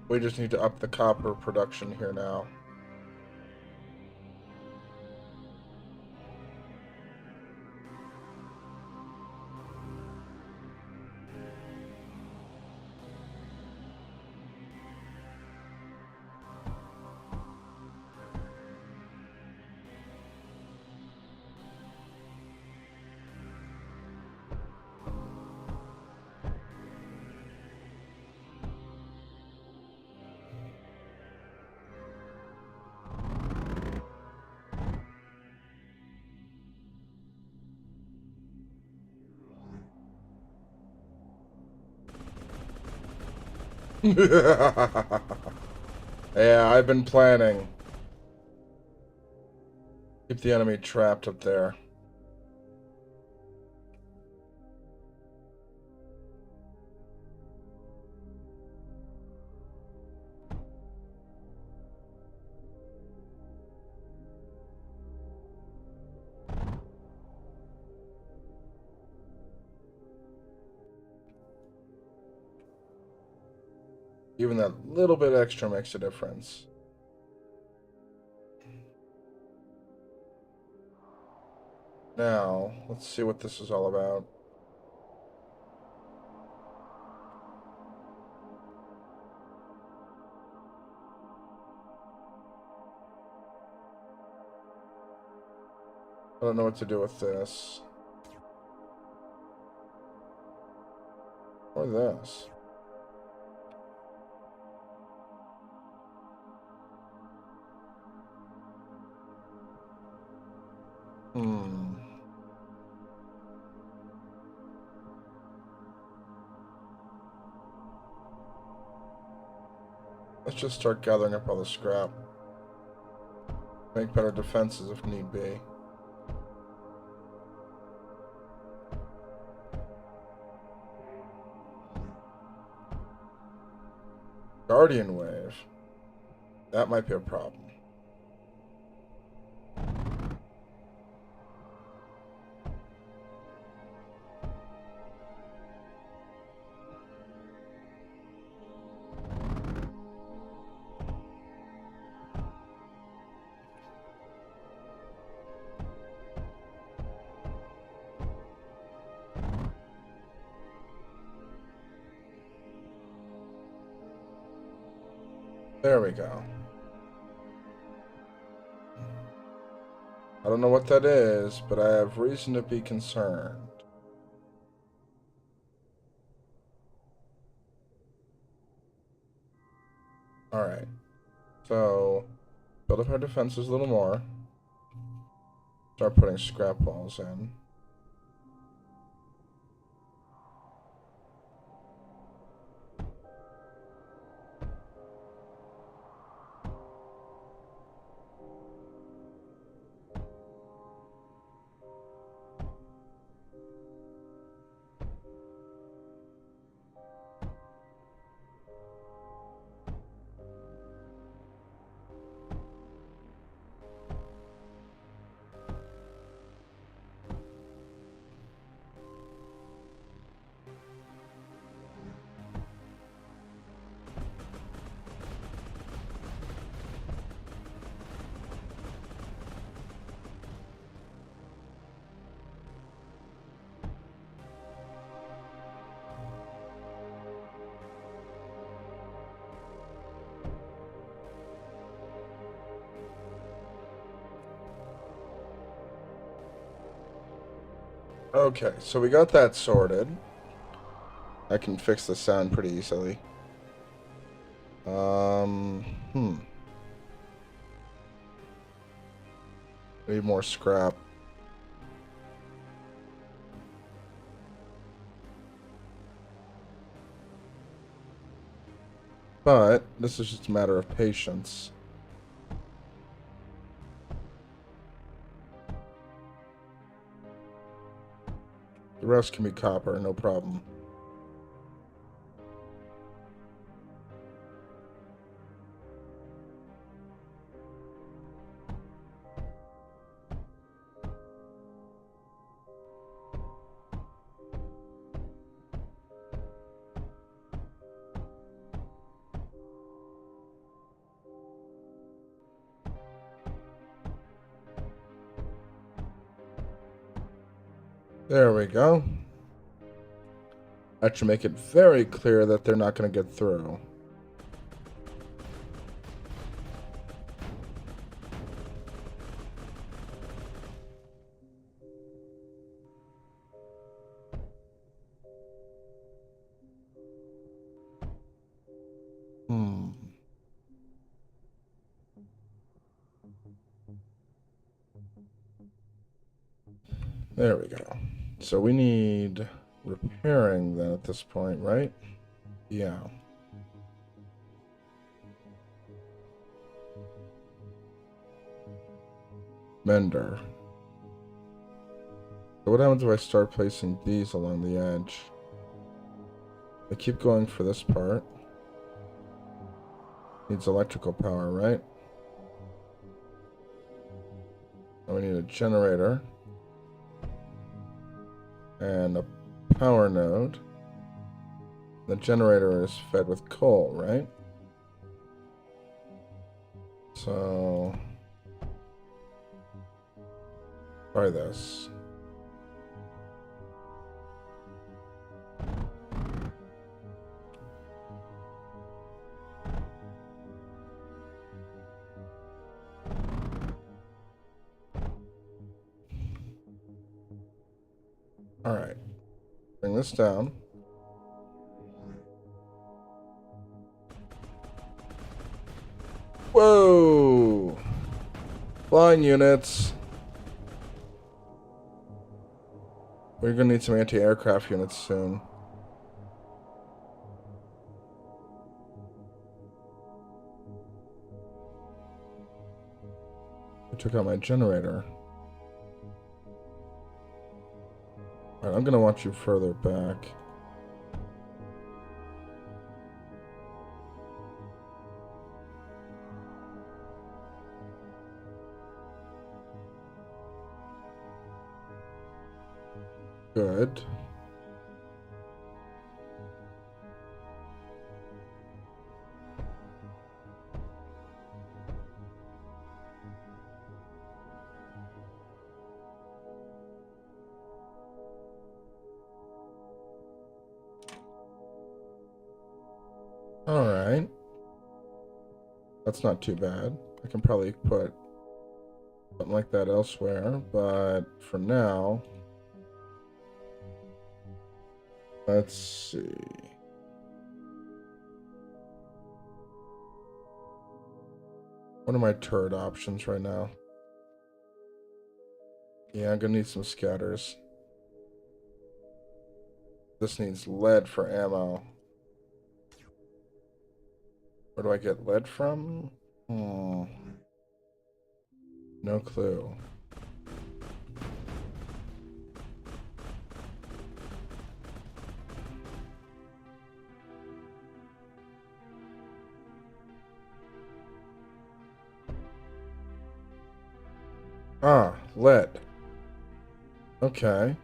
S1: We just need to up the copper production here now. Yeah, I've been planning. Keep the enemy trapped up there. Even that little bit extra makes a difference. Now, let's see what this is all about. I don't know what to do with this. Or this. Let's just start gathering up all the scrap. Make better defenses if need be. Guardian wave. That might be a problem. There we go. I don't know what that is, but I have reason to be concerned. Alright. So, build up our defenses a little more. Start putting scrap walls in. Okay, so we got that sorted. I can fix the sound pretty easily. Need more scrap. But this is just a matter of patience. The rest can be copper, no problem. There we go. That should make it very clear that they're not going to get through. There we go. So we need repairing then at this point, right? Yeah. Mender. So what happens if I start placing these along the edge? I keep going for this part. Needs electrical power, right? And we need a generator. And a power node. The generator is fed with coal, right? So try this. Alright. Bring this down. Whoa! Flying units. We're gonna need some anti-aircraft units soon. I took out my generator. Alright, I'm gonna want you further back. Good. Alright. That's not too bad. I can probably put something like that elsewhere, but for now, let's see. What are my turret options right now? Yeah, I'm gonna need some scatters. This needs lead for ammo. Where do I get lead from? No clue. Ah, lead. Okay.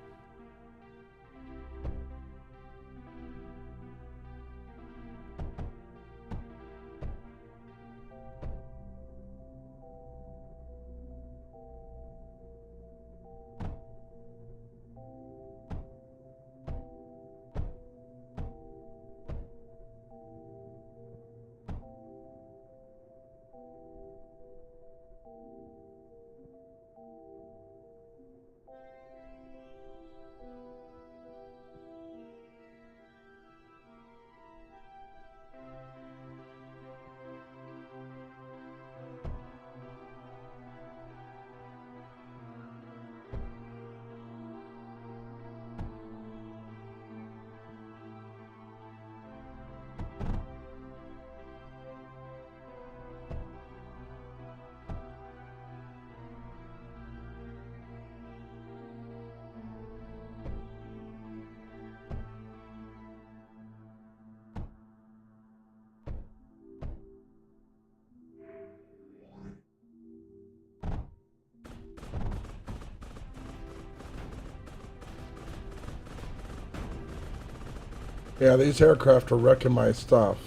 S1: Yeah, these aircraft are wrecking my stuff.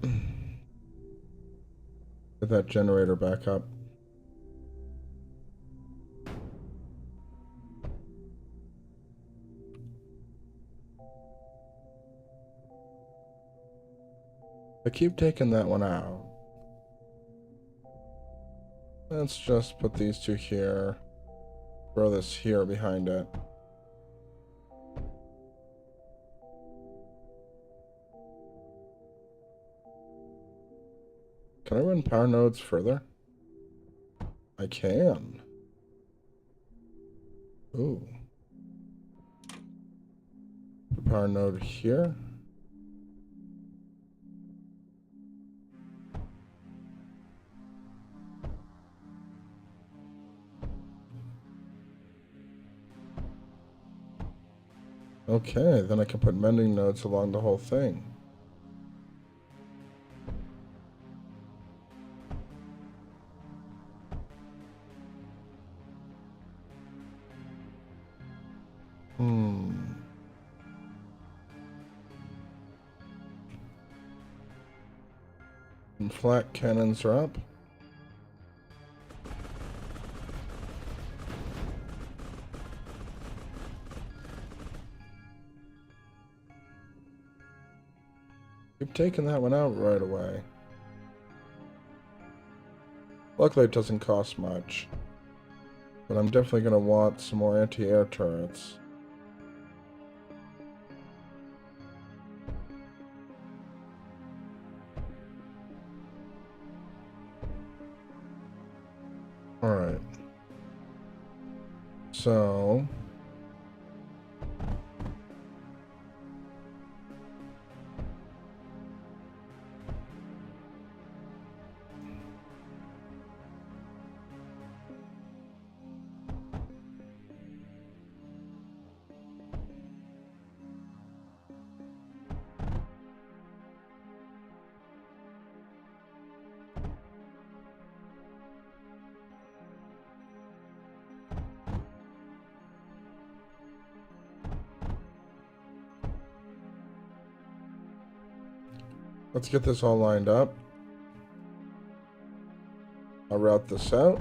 S1: Get that generator back up. I keep taking that one out. Let's just put these two here. Throw this here behind it. Can I run power nodes further? I can. Ooh. Power node here. Okay, then I can put mending nodes along the whole thing. And flak cannons are up. Keep taking that one out right away. Luckily it doesn't cost much. But I'm definitely going to want some more anti-air turrets. Alright. So... let's get this all lined up. I'll route this out.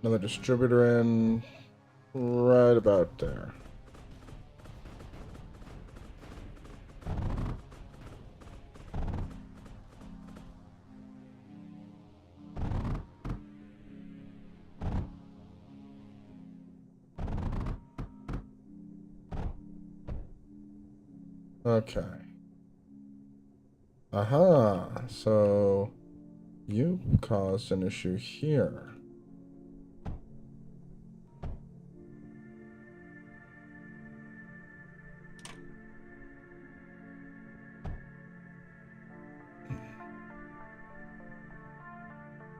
S1: Another distributor in right about there. Okay. Aha, so you caused an issue here.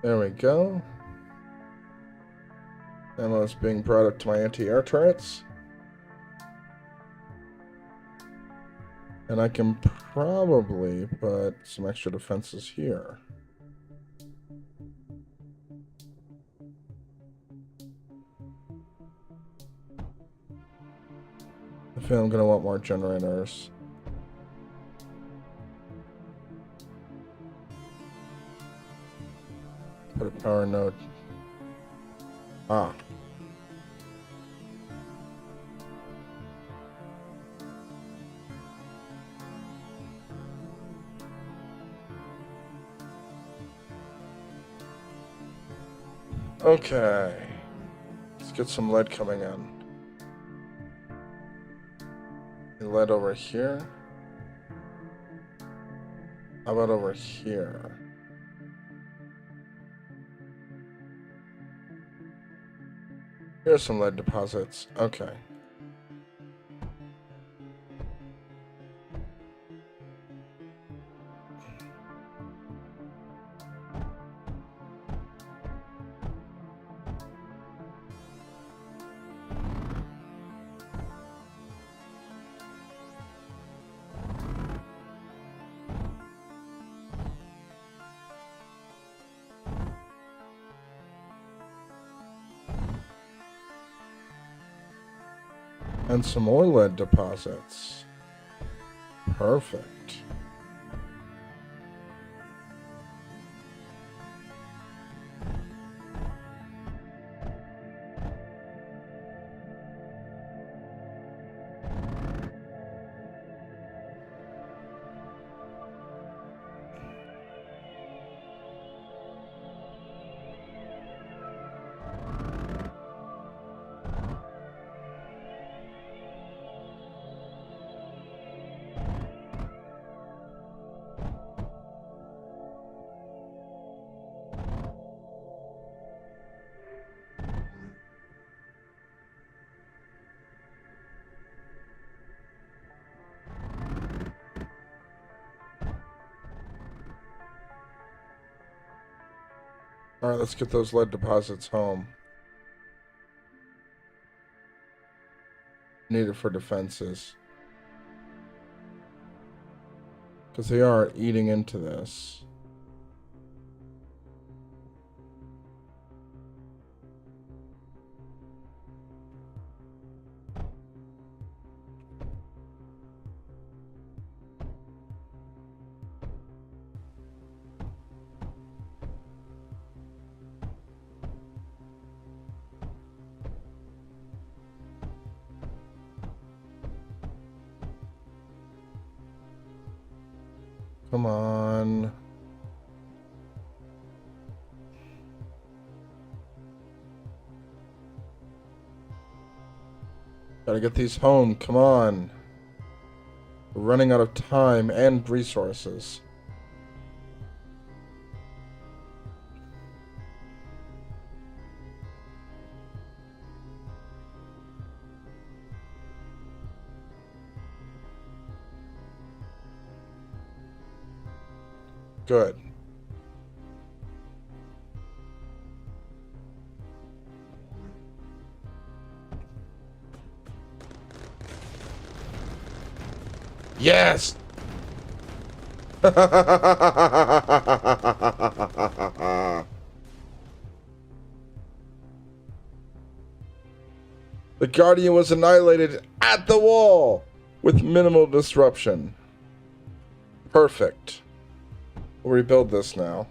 S1: There we go. Ammo is being brought up to my anti-air turrets. And I can probably put some extra defenses here. I feel I'm going to want more generators. Put a power node. Ah. Okay. Let's get some lead coming in. Lead over here. How about over here? Here's some lead deposits. Okay. And some more lead deposits. Perfect. Alright, let's get those lead deposits home. Needed for defenses. Because they are eating into this. Come on. Gotta get these home. Come on. We're running out of time and resources. Good. Yes! The Guardian was annihilated at the wall with minimal disruption. Perfect. We'll rebuild this now.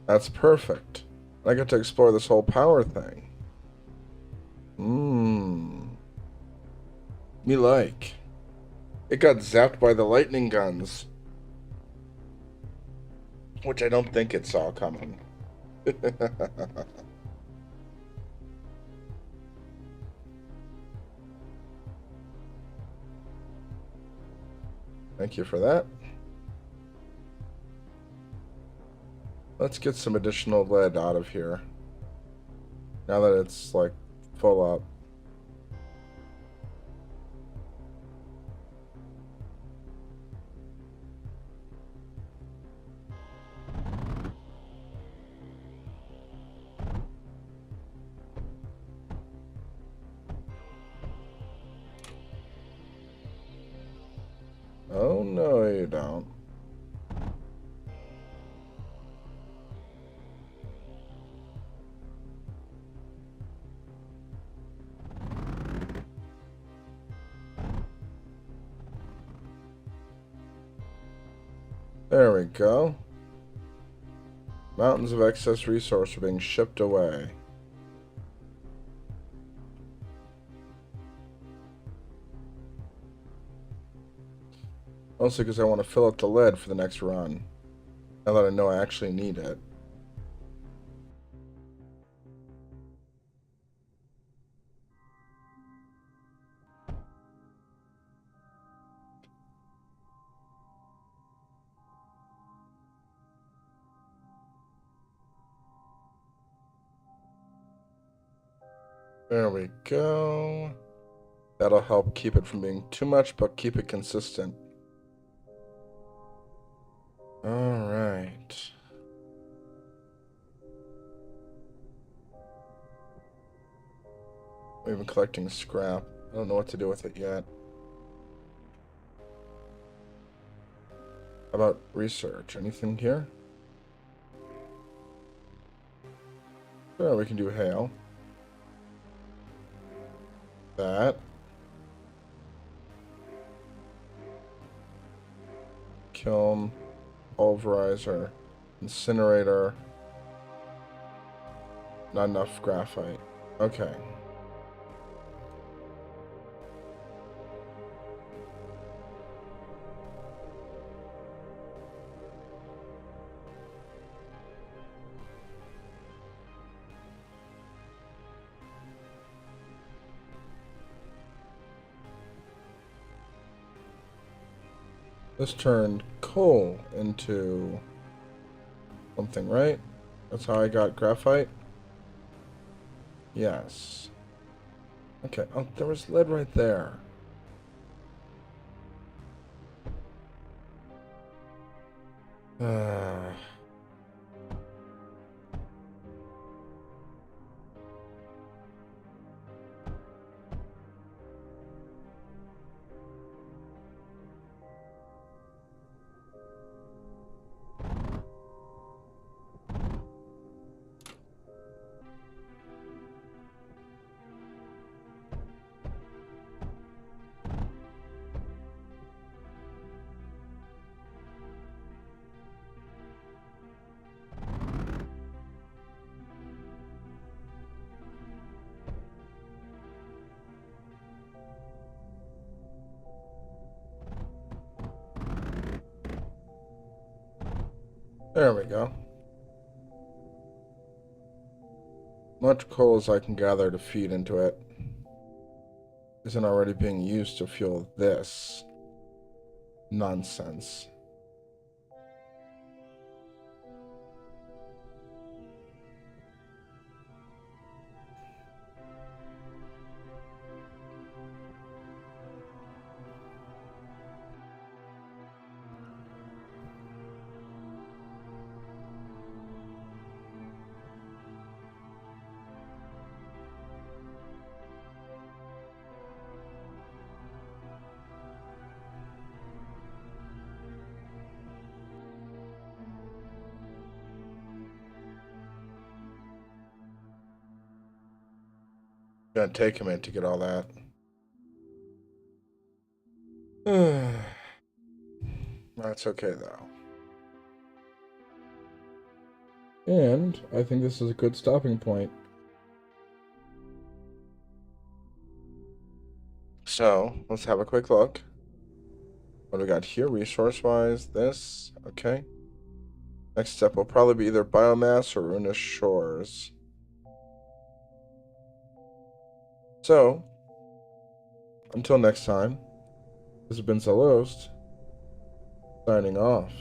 S1: That's perfect. I get to explore this whole power thing. Me like. It got zapped by the lightning guns. Which I don't think it saw coming. Thank you for that. Let's get some additional lead out of here. Now that it's like full up. Oh no, you don't. There we go. Mountains of excess resource are being shipped away. Mostly because I want to fill up the lead for the next run. Now that I know I actually need it. There we go. That'll help keep it from being too much, but keep it consistent. Alright. We've been collecting scrap. I don't know what to do with it yet. How about research? Anything here? Sure, we can do hail. That. Kiln, pulverizer, incinerator. Not enough graphite. Okay. This turned coal into something, right? That's how I got graphite? Yes. Okay, oh, there was lead right there. There we go. Much coal as I can gather to feed into it isn't already being used to fuel this nonsense. Gonna take a minute to get all that. That's okay though. And I think this is a good stopping point. So let's have a quick look. What do we got here? Resource-wise, this. Okay. Next step will probably be either biomass or ruinous shores. So, until next time, this has been Zalost, signing off.